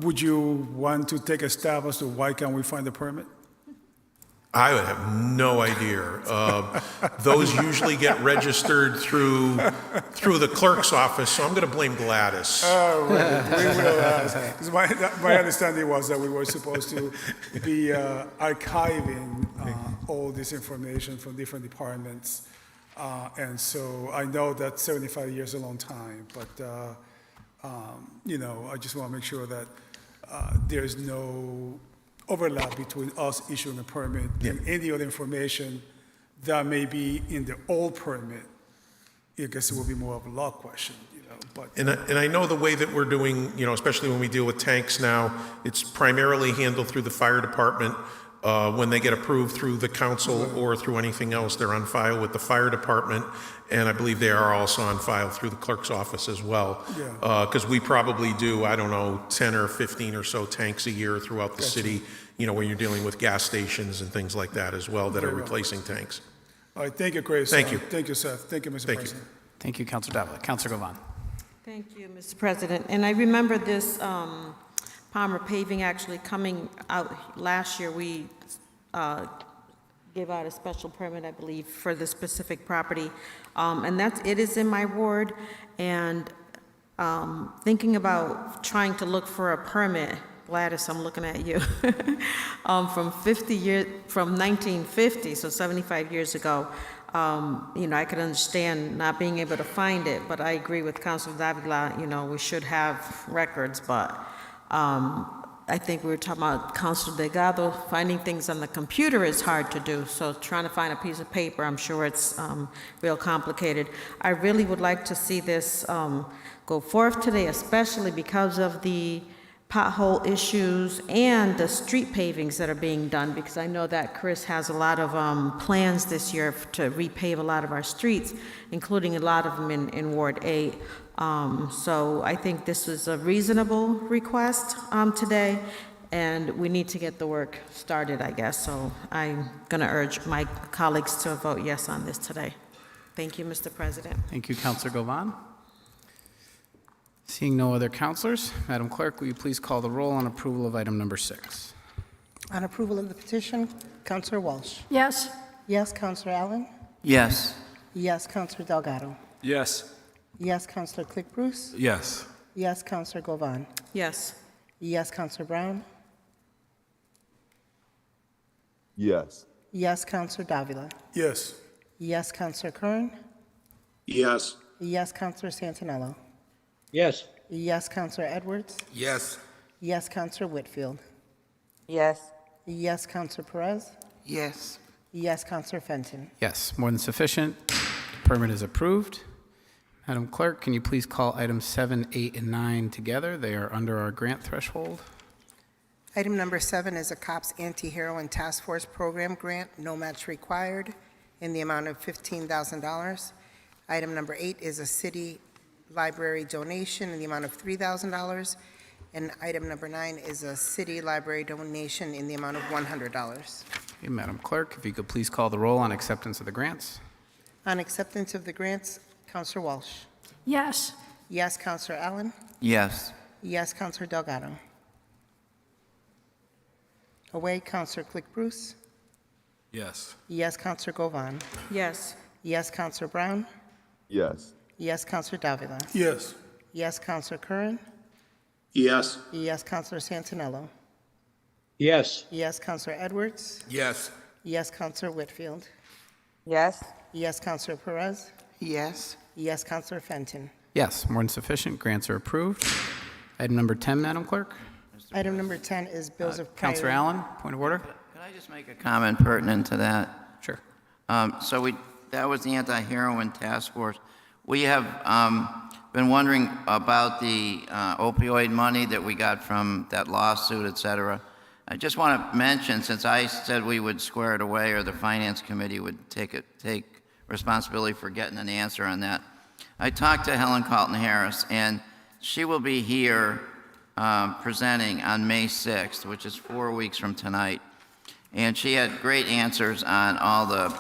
Would you want to take a stab as to why can't we find the permit? I would have no idea. Those usually get registered through the clerk's office, so I'm going to blame Gladys. Oh, we will ask. 'Cause my understanding was that we were supposed to be archiving all this information from different departments. And so I know that 75 years is a long time, but, I just want to make sure that there's no overlap between us issuing a permit and any other information that may be in the old permit. I guess it will be more of a law question, but. And I know the way that we're doing, especially when we deal with tanks now, it's primarily handled through the fire department. When they get approved through the council or through anything else, they're on file with the fire department, and I believe they are also on file through the clerk's office as well. Because we probably do, 10 or 15 or so tanks a year throughout the city, where you're dealing with gas stations and things like that as well that are replacing tanks. All right, thank you, Chris. Thank you. Thank you, Seth. Thank you, Mr. President. Thank you, Councilor Davila. Councilor Govan. Thank you, Mr. President. And I remember this Palmer paving actually coming out last year. We gave out a special permit, I believe, for the specific property. And it is in my ward. And thinking about trying to look for a permit, Gladys, I'm looking at you, from 1950, so 75 years ago. I could understand not being able to find it, but I agree with Councilor Davila, we should have records, but I think we were talking about Councilor Delgado, finding things on the computer is hard to do, so trying to find a piece of paper, I'm sure it's real complicated. I really would like to see this go forth today, especially because of the pothole issues and the street pavings that are being done, because I know that Chris has a lot of plans this year to repave a lot of our streets, including a lot of them in Ward 8. So I think this is a reasonable request today, and we need to get the work started, I guess. So I'm going to urge my colleagues to vote yes on this today. Thank you, Mr. President. Thank you, Councilor Govan. Seeing no other councilors, Madam Clerk, will you please call the roll on approval of item number 6? On approval of the petition, Councilor Walsh. Yes. Yes, Councilor Allen. Yes. Yes, Councilor Delgado. Yes. Yes, Councilor Click Bruce. Yes. Yes, Councilor Govan. Yes. Yes, Councilor Brown. Yes. Yes, Councilor Davila. Yes. Yes, Councilor Kern. Yes. Yes, Councilor Santinello. Yes. Yes, Councilor Edwards. Yes. Yes, Councilor Whitfield. Yes. Yes, Councilor Perez. Yes. Yes, Councilor Fenton. Yes, more than sufficient. The permit is approved. Madam Clerk, can you please call items 7, 8, and 9 together? They are under our grant threshold. Item number 7 is a COPS Anti-Heroin Task Force Program Grant, no match required, in the amount of $15,000. Item number 8 is a city library donation in the amount of $3,000. And item number 9 is a city library donation in the amount of $100. Okay, Madam Clerk, if you could please call the roll on acceptance of the grants. On acceptance of the grants, Councilor Walsh. Yes. Yes, Councilor Allen. Yes. Yes, Councilor Delgado. Away, Councilor Click Bruce. Yes. Yes, Councilor Govan. Yes. Yes, Councilor Brown. Yes. Yes, Councilor Davila. Yes. Yes, Councilor Curran. Yes. Yes, Councilor Santinello. Yes. Yes, Councilor Edwards. Yes. Yes, Councilor Whitfield. Yes. Yes, Councilor Perez. Yes. Yes, Councilor Fenton. Yes, more than sufficient. Grants are approved. Item number 10, Madam Clerk. Item number 10 is bills of priority. Councilor Allen, point of order. Could I just make a comment pertinent to that? Sure. That was the anti-heroin task force. We have been wondering about the opioid money that we got from that lawsuit, et cetera. I just want to mention, since I said we would square it away, or the Finance Committee would take responsibility for getting an answer on that, I talked to Helen Carlton Harris, and she will be here presenting on May 6th, which is 4 weeks from tonight. And she had great answers on all the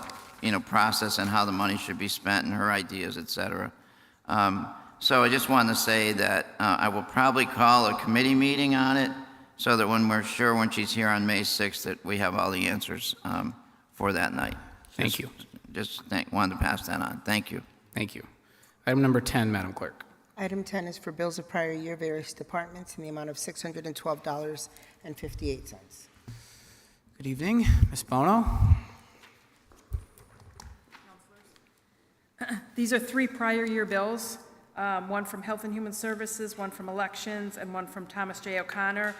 process and how the money should be spent and her ideas, et cetera. So I just wanted to say that I will probably call a committee meeting on it so that when she's here on May 6th that we have all the answers for that night. Thank you. Wanted to pass that on. Thank you. Thank you. Item number 10, Madam Clerk. Item 10 is for bills of prior year, various departments, in the amount of $612.58. Good evening. Ms. Bono? These are three prior year bills, one from Health and Human Services, one from Elections, and one from Thomas J. O'Connor.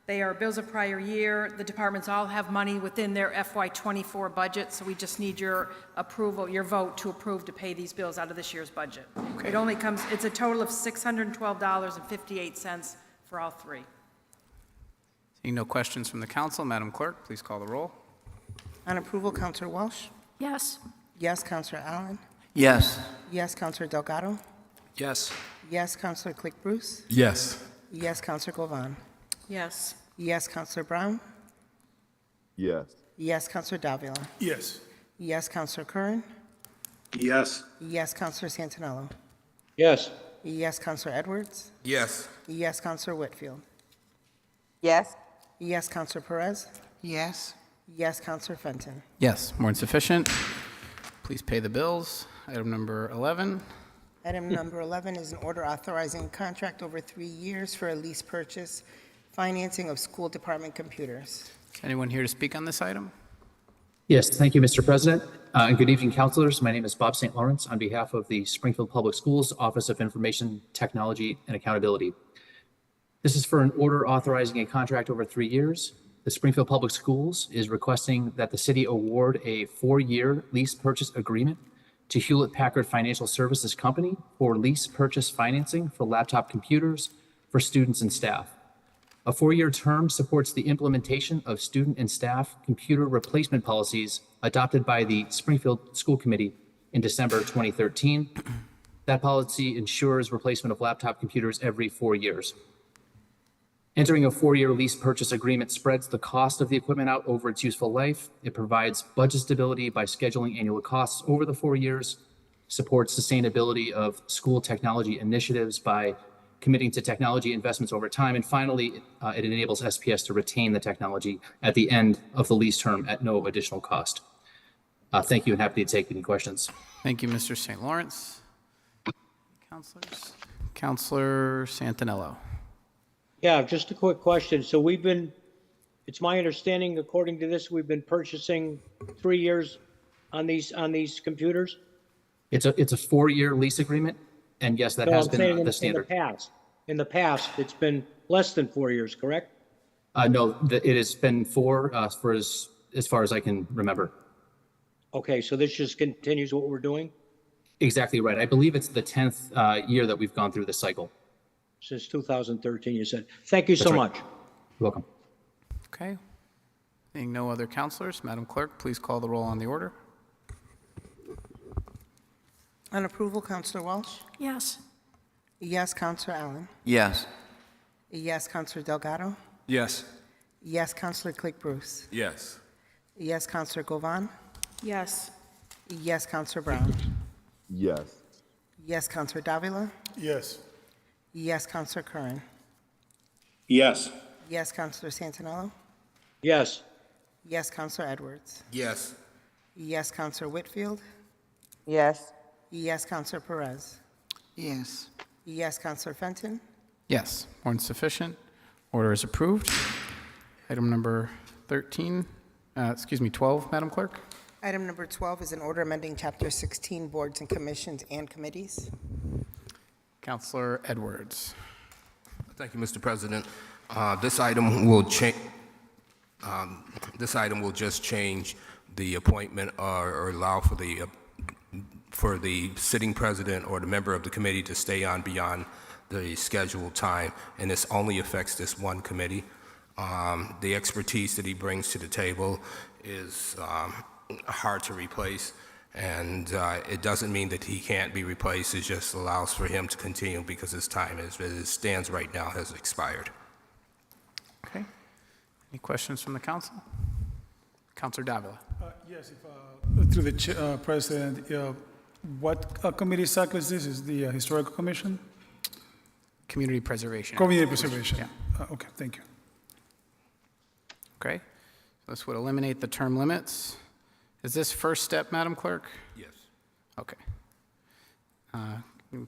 They are bills of prior year. The departments all have money within their FY24 budget, so we just need your approval, your vote to approve to pay these bills out of this year's budget. Okay. It only comes, it's a total of $612.58 for all three. Seeing no questions from the council, Madam Clerk, please call the roll. On approval, Counselor Walsh? Yes. Yes, Counselor Allen? Yes. Yes, Counselor Delgado? Yes. Yes, Counselor Click Bruce? Yes. Yes, Counselor Govan? Yes. Yes, Counselor Brown? Yes. Yes, Counselor Davila? Yes. Yes, Counselor Curran? Yes. Yes, Counselor Santinello? Yes. Yes, Counselor Edwards? Yes. Yes, Counselor Whitfield? Yes. Yes, Counselor Perez? Yes. Yes, Counselor Fenton? Yes, more than sufficient. Please pay the bills. Item number 11. Item number 11 is an order authorizing a contract over 3 years for a lease purchase financing of school department computers. Is anyone here to speak on this item? Yes, thank you, Mr. President. And good evening, councilors. My name is Bob St. Lawrence on behalf of the Springfield Public Schools Office of Information Technology and Accountability. This is for an order authorizing a contract over 3 years. The Springfield Public Schools is requesting that the city award a 4-year lease purchase agreement to Hewlett-Packard Financial Services Company for lease purchase financing for laptop computers for students and staff. A 4-year term supports the implementation of student and staff computer replacement policies adopted by the Springfield School Committee in December 2013. That policy ensures replacement of laptop computers every 4 years. Entering a 4-year lease purchase agreement spreads the cost of the equipment out over its useful life. It provides budget stability by scheduling annual costs over the 4 years, supports sustainability of school technology initiatives by committing to technology investments over time, and finally, it enables SPS to retain the technology at the end of the lease term at no additional cost. Thank you, and happy to take any questions. Thank you, Mr. St. Lawrence. Councilors? Councilor Santinello. Yeah, just a quick question. So it's my understanding, according to this, we've been purchasing 3 years on these computers? It's a 4-year lease agreement, and yes, that No, has I'm saying been the standard. In the past, it's been less than 4 years, correct? No, it has been 4 for as far as I can remember. Okay, so this just continues what we're doing Exactly right. I believe it's the 10th year that we've gone through this cycle. since 2013, you said. Thank you so That's right. much. You're welcome. Okay. Seeing no other councilors, Madam Clerk, please call the roll on the order. On approval, Counselor Walsh? Yes. Yes, Counselor Allen? Yes. Yes, Counselor Delgado? Yes. Yes, Counselor Click Bruce? Yes. Yes, Counselor Govan? Yes. Yes, Counselor Brown? Yes. Yes, Counselor Davila? Yes. Yes, Counselor Curran? Yes. Yes, Counselor Santinello? Yes. Yes, Counselor Edwards? Yes. Yes, Counselor Whitfield? Yes. Yes, Counselor Perez? Yes. Yes, Counselor Fenton? Yes, more than sufficient. Order is approved. Item number 12, Madam Clerk. Item number 12 is an order amending Chapter 16, Boards and Commissions and Committees. Councilor Edwards. Thank you, Mr. President. This item will just change the appointment or allow for the sitting president or the member of the committee to stay on beyond the scheduled time, and this only affects this one committee. The expertise that he brings to the table is hard to replace, and it doesn't mean that he can't be replaced. It just allows for him to continue because his time, as it stands right now, has expired. Okay. Any questions from the council? Councilor Davila. Yes, through the President, what committee exactly is this? Is the Historical Commission? Community Preservation. Community Preservation. Yeah. Okay, thank you. Okay. This would eliminate the term limits Is this first step, Madam Clerk? Yes. Okay.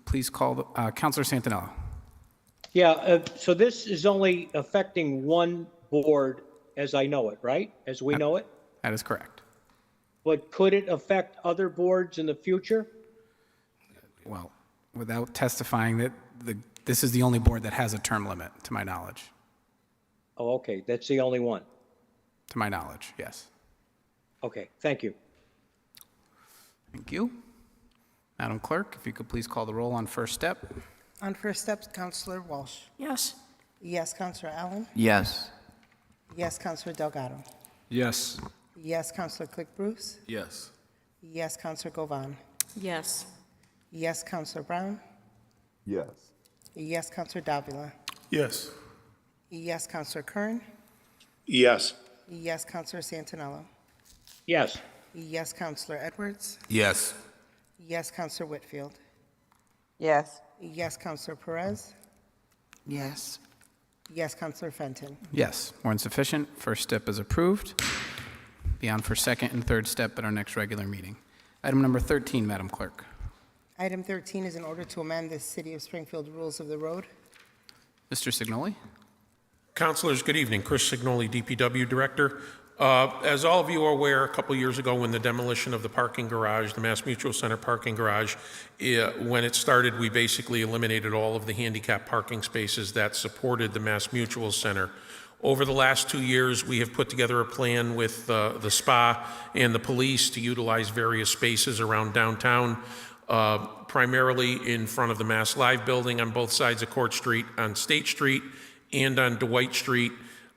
Please call the, Counselor Santinello. Yeah, so this is only affecting one board as I know it, right? As we know it? That is correct. But could it affect other boards in the future? Well, without testifying that this is the only board that has a term limit, to my knowledge. Oh, okay, that's the only one. To my knowledge, yes. Okay, thank you. Thank you. Madam Clerk, if you could please call the roll on first step. On first step, Counselor Walsh. Yes. Yes, Counselor Allen. Yes. Yes, Counselor Delgado. Yes. Yes, Counselor Click Bruce. Yes. Yes, Counselor Govan. Yes. Yes, Counselor Brown. Yes. Yes, Counselor Davila. Yes. Yes, Counselor Kern. Yes. Yes, Counselor Santinello. Yes. Yes, Counselor Edwards. Yes. Yes, Counselor Whitfield. Yes. Yes, Counselor Perez. Yes. Yes, Counselor Fenton. Yes, more than sufficient. First step is approved. Be on for second and third step at our next regular meeting. Item number 13, Madam Clerk. Item 13 is in order to amend the City of Springfield Rules of the Road. Mr. Signoli? Councilors, good evening. Chris Signoli, DPW Director. As all of you are aware, a couple years ago when the demolition of the parking garage, the Mass Mutual Center parking garage, when it started, we basically eliminated all of the handicap parking spaces that supported the Mass Mutual Center. Over the last 2 years, we have put together a plan with the spa and the police to utilize various spaces around downtown, primarily in front of the Mass Live building on both sides of Court Street, on State Street, and on Dwight Street.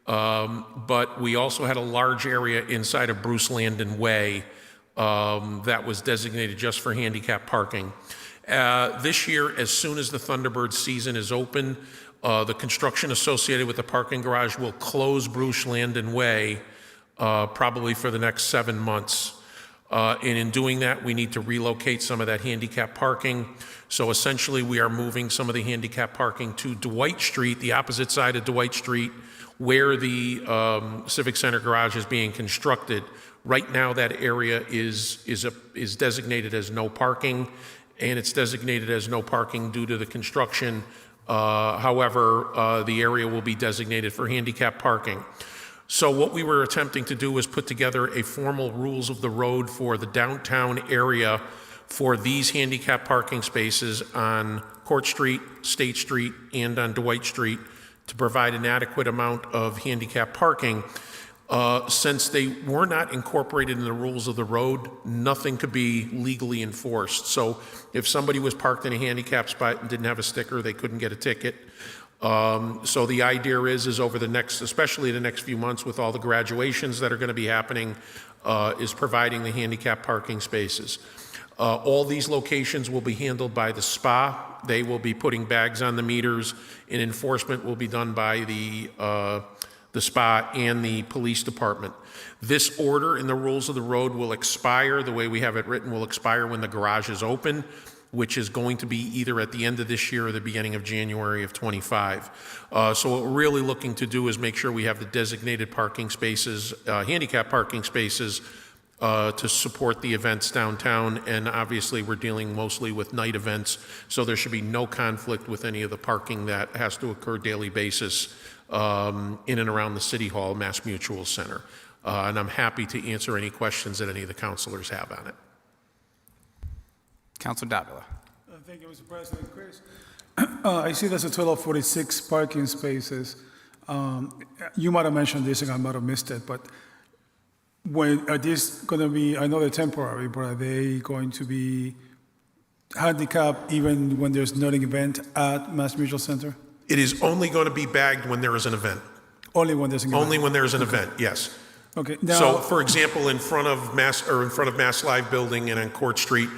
But we also had a large area inside of Bruce Landon Way that was designated just for handicap parking. This year, as soon as the Thunderbird season is open, the construction associated with the parking garage will close Bruce Landon Way probably for the next 7 months. And in doing that, we need to relocate some of that handicap parking. So essentially, we are moving some of the handicap parking to Dwight Street, the opposite side of Dwight Street, where the Civic Center garage is being constructed. Right now, that area is designated as no parking, and it's designated as no parking due to the construction. However, the area will be designated for handicap parking. So what we were attempting to do was put together a formal rules of the road for the downtown area for these handicap parking spaces on Court Street, State Street, and on Dwight Street to provide an adequate amount of handicap parking. Since they were not incorporated in the rules of the road, nothing could be legally enforced. So if somebody was parked in a handicap spot and didn't have a sticker, they couldn't get a ticket. So the idea is over the next, especially the next few months with all the graduations that are going to be happening, is providing the handicap parking spaces. All these locations will be handled by the spa. They will be putting bags on the meters, and enforcement will be done by the spa and the police department. This order in the rules of the road will expire, the way we have it written, will expire when the garage is open, which is going to be either at the end of this year or the beginning of January of 25. So what we're really looking to do is make sure we have the designated parking spaces, handicap parking spaces, to support the events downtown, and obviously we're dealing mostly with night events, so there should be no conflict with any of the parking that has to occur daily basis in and around the City Hall Mass Mutual Center. And I'm happy to answer any questions that any of the councilors have on it. Councilor Davila. Thank you, Mr. President. Chris, I see there's a total of 46 parking spaces. You might have mentioned this and I might have missed it, but when are these going to be, I know they're temporary, but are they going to be handicapped even when there's not an event at Mass Mutual Center? It is only going to be bagged when there is an event. Only when there's an event? Only when there's an event, yes. Okay. Now, So, for example, in front of Mass Live Building and on Court Street,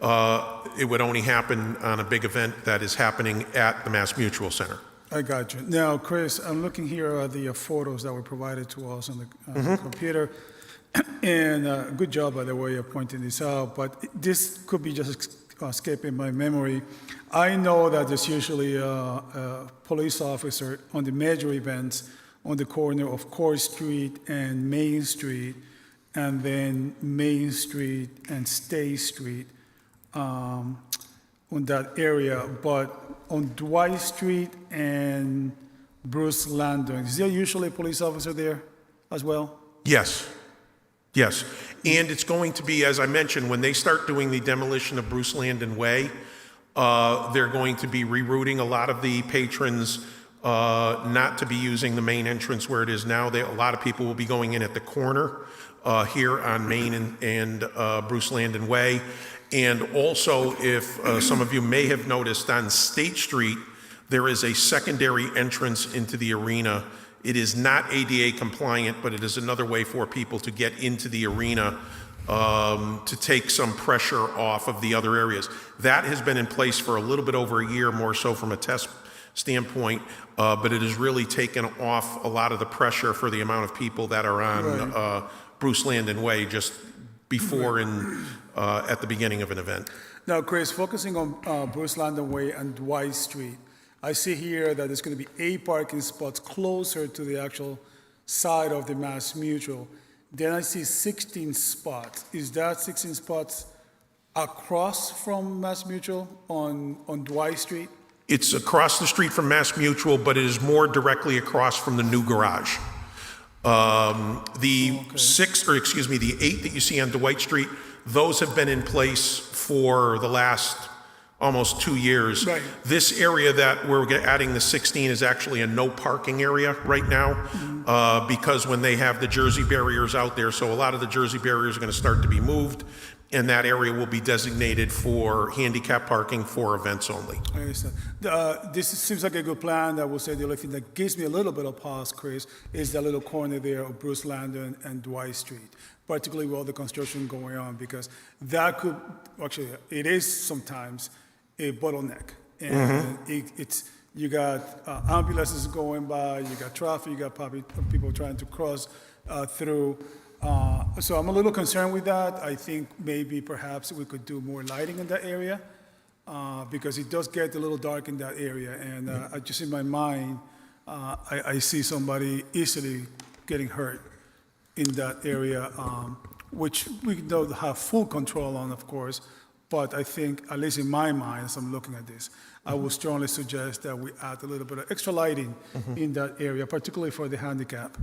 it would only happen on a big event that is happening at the Mass Mutual Center. I got you. Now, Chris, I'm looking here at the photos that were provided to us on the computer. And good job, by the way, of pointing this out, but this could be just escaping my memory. I know that there's usually a police officer on the major events on the corner of Court Street and Main Street, and then Main Street and State Street on that area, but on Dwight Street and Bruce Landon, is there usually a police officer there as well? Yes, yes. And it's going to be, as I mentioned, when they start doing the demolition of Bruce Landon Way, they're going to be rerouting a lot of the patrons not to be using the main entrance where it is now. A lot of people will be going in at the corner here on Main and Bruce Landon Way. And also, if some of you may have noticed, on State Street, there is a secondary entrance into the arena. It is not ADA compliant, but it is another way for people to get into the arena to take some pressure off of the other areas. That has been in place for a little bit over a year, more so from a test standpoint, but it has really taken off a lot of the pressure for the amount of people that are on Bruce Landon Way just before and at the beginning of an event. Now, Chris, focusing on Bruce Landon Way and Dwight Street, I see here that there's going to be 8 parking spots closer to the actual side of the Mass Mutual. Then I see 16 spots. Is that 16 spots across from Mass Mutual on Dwight Street? It's across the street from Mass Mutual, but it is more directly across from the new garage. The 8 that you see on Dwight Street, those have been in place for the last almost 2 years. Right. This area that we're adding the 16 is actually a no parking area right now, because when they have the Jersey barriers out there, so a lot of the Jersey barriers are going to start to be moved, and that area will be designated for handicap parking for events only. I understand. This seems like a good plan. I will say the only thing that gives me a little bit of pause, Chris, is that little corner there of Bruce Landon and Dwight Street, particularly with all the construction going on, because that could, actually, it is sometimes a bottleneck. And it's you got ambulances going by, you got traffic, you got people trying to cross through. So I'm a little concerned with that. I think maybe perhaps we could do more lighting in that area because it does get a little dark in that area. And I just in my mind, I see somebody easily getting hurt in that area, which we don't have full control on, of course. But I think, at least in my mind, as I'm looking at this, I would strongly suggest that we add a little bit of extra lighting in that area, particularly for the handicap,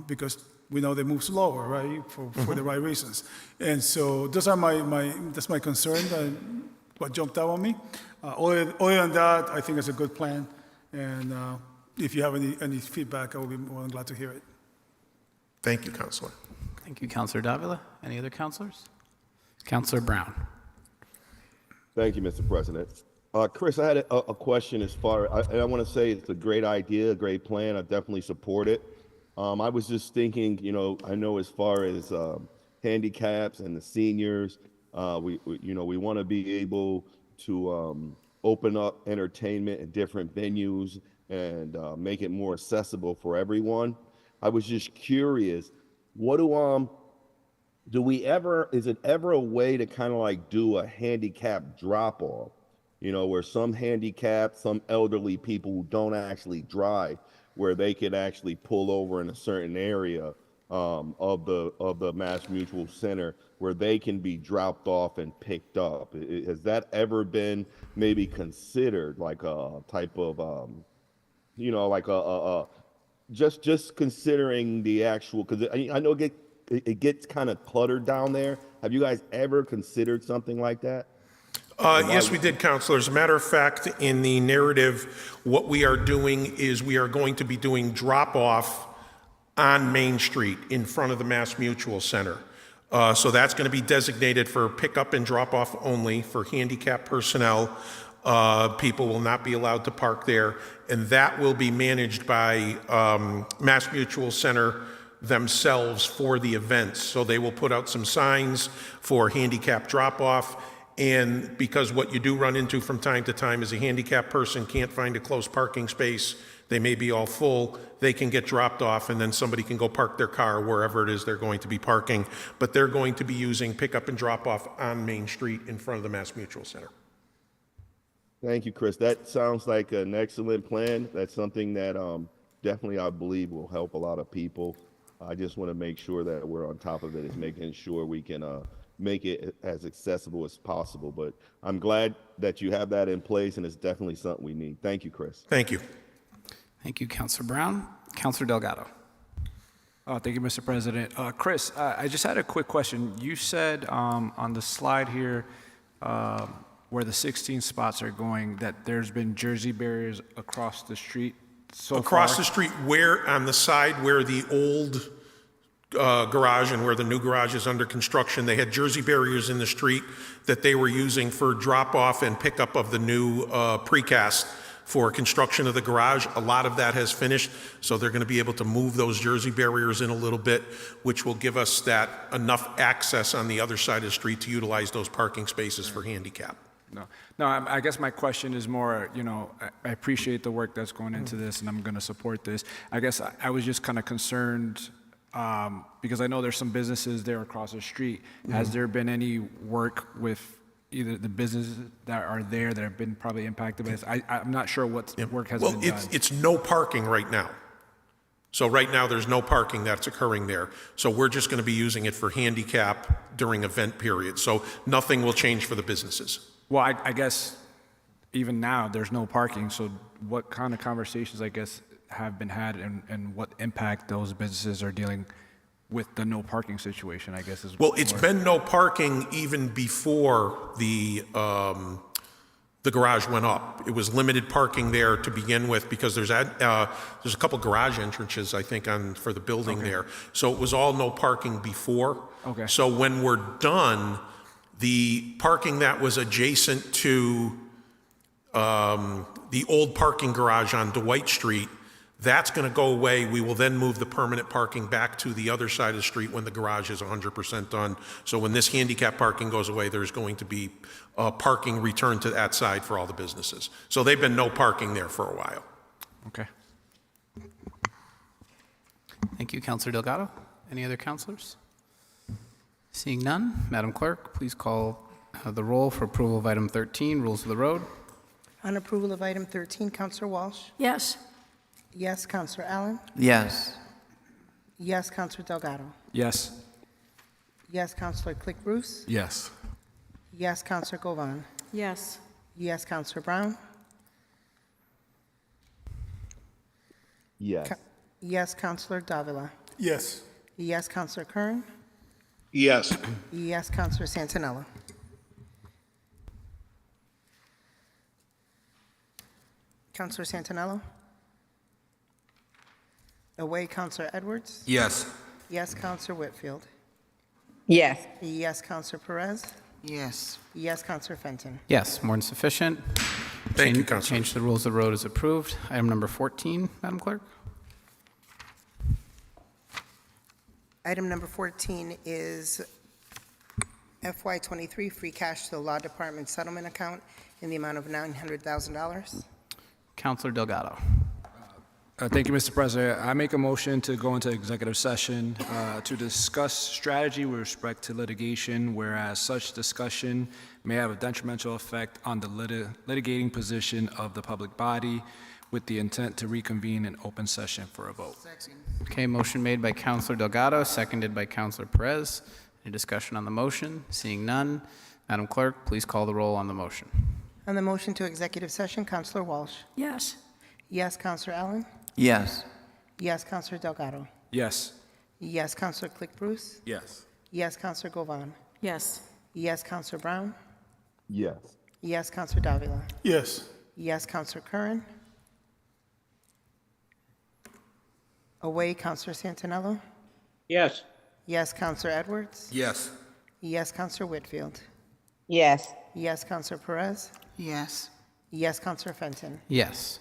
because we know they move slower, right, for the right reasons. And so those are that's my concern, what jumped out on me. Other than that, I think it's a good plan. And if you have any feedback, I will be more than glad to hear it. Thank you, Councilor. Thank you, Councilor Davila. Any other councilors? Councilor Brown. Thank you, Mr. President. Chris, I had a question as far, and I want to say it's a great idea, a great plan. I definitely support it. I was just thinking, I know as far as handicaps and the seniors, we want to be able to open up entertainment in different venues and make it more accessible for everyone. I was just curious, is it ever a way to kind of like do a handicap drop off, where some elderly people who don't actually drive, where they could actually pull over in a certain area of the Mass Mutual Center where they can be dropped off and picked up? Has that ever been maybe considered like a type of, just considering the actual, because I know it gets kind of cluttered down there. Have you guys ever considered something like that? Yes, we did, Councilor. As a matter of fact, in the narrative, what we are doing is we are going to be doing drop-off on Main Street in front of the Mass Mutual Center. So that's going to be designated for pickup and drop-off only for handicapped personnel. People will not be allowed to park there, and that will be managed by Mass Mutual Center themselves for the events. So they will put out some signs for handicap drop-off, and because what you do run into from time to time is a handicapped person can't find a close parking space, they may be all full, they can get dropped off, and then somebody can go park their car wherever it is they're going to be parking. But they're going to be using pickup and drop-off on Main Street in front of the Mass Mutual Center. Thank you, Chris. That sounds like an excellent plan. That's something that definitely I believe will help a lot of people. I just want to make sure that we're on top of it, is making sure we can make it as accessible as possible. But I'm glad that you have that in place, and it's definitely something we need. Thank you, Chris. Thank you. Thank you, Councilor Brown. Councilor Delgado. Thank you, Mr. President. Chris, I just had a quick question. You said on the slide here where the 16 spots are going that there's been Jersey barriers across the street so Across far? the street, where on the side where the old garage and where the new garage is under construction, they had Jersey barriers in the street that they were using for drop-off and pickup of the new precast for construction of the garage. A lot of that has finished, so they're going to be able to move those Jersey barriers in a little bit, which will give us that enough access on the other side of the street to utilize those parking spaces for handicap. No, I guess my question is more, I appreciate the work that's going into this, and I'm going to support this. I guess I was just kind of concerned because I know there's some businesses there across the street. Has there been any work with either the businesses that are there that have been probably impacted by this? I'm not sure what work has been done. Well, it's no parking right now. So right now, there's no parking that's occurring there. So we're just going to be using it for handicap during event periods. So nothing will change for the businesses. Well, I guess even now, there's no parking, so what kind of conversations, I guess, have been had and what impact those businesses are dealing with the no parking situation, I guess is. Well, it's been no parking even before the garage went up. It was limited parking there to begin with because there's a couple garage entrances, I think, for the building there. So it was all no parking before. Okay. So when we're done, the parking that was adjacent to the old parking garage on Dwight Street, that's going to go away. We will then move the permanent parking back to the other side of the street when the garage is 100% done. So when this handicap parking goes away, there's going to be parking returned to that side for all the businesses. So they've been no parking there for a while. Okay. Thank you, Councilor Delgado. Any other councilors? Seeing none, Madam Clerk, please call the roll for approval of item 13, Rules of the Road. On approval of item 13, Councilor Walsh? Yes. Yes, Councilor Allen? Yes. Yes, Councilor Delgado? Yes. Yes, Councilor Click Bruce? Yes. Yes, Councilor Govan? Yes. Yes, Councilor Brown? Yes. Yes, Councilor Davila? Yes. Yes, Councilor Kern? Yes. Yes, Councilor Santinella? Councilor Santinella? Away, Councilor Edwards? Yes. Yes, Councilor Whitfield? Yes. Yes, Councilor Perez? Yes. Yes, Councilor Fenton? Yes, more than sufficient. Thank you, Councilor. Change the rules of the road is approved. Item number 14, Madam Clerk. Item number 14 is FY23 free cash to the Law Department settlement account in the amount of $900,000. Councilor Delgado. Thank you, Mr. President. I make a motion to go into executive session to discuss strategy with respect to litigation, whereas such discussion may have a detrimental effect on the litigating position of the public body, with the intent to reconvene in open session for a vote. Okay, motion made by Councilor Delgado, seconded by Councilor Perez. Any discussion on the motion? Seeing none, Madam Clerk, please call the roll on the motion. On the motion to executive session, Councilor Walsh? Yes. Yes, Councilor Allen? Yes. Yes, Councilor Delgado? Yes. Yes, Councilor Click Bruce? Yes. Yes, Councilor Govan? Yes. Yes, Councilor Brown? Yes. Yes, Councilor Davila? Yes. Yes, Councilor Curran? Away, Councilor Santinello? Yes. Yes, Councilor Edwards? Yes. Yes, Councilor Whitfield? Yes. Yes, Councilor Perez? Yes. Yes, Councilor Fenton? Yes.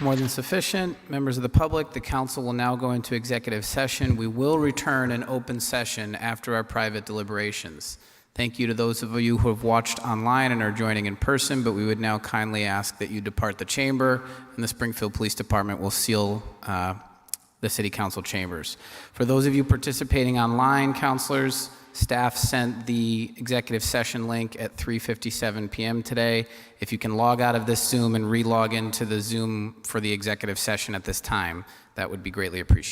More than sufficient. Members of the public, the council will now go into executive session. We will return in open session after our private deliberations. Thank you to those of you who have watched online and are joining in person, but we would now kindly ask that you depart the chamber, and the Springfield Police Department will seal the City Council chambers. For those of you participating online, councilors, staff sent the executive session link at 3:57 p.m. today. If you can log out of this Zoom and re-log into the Zoom for the executive session at this time, that would be greatly appreciated.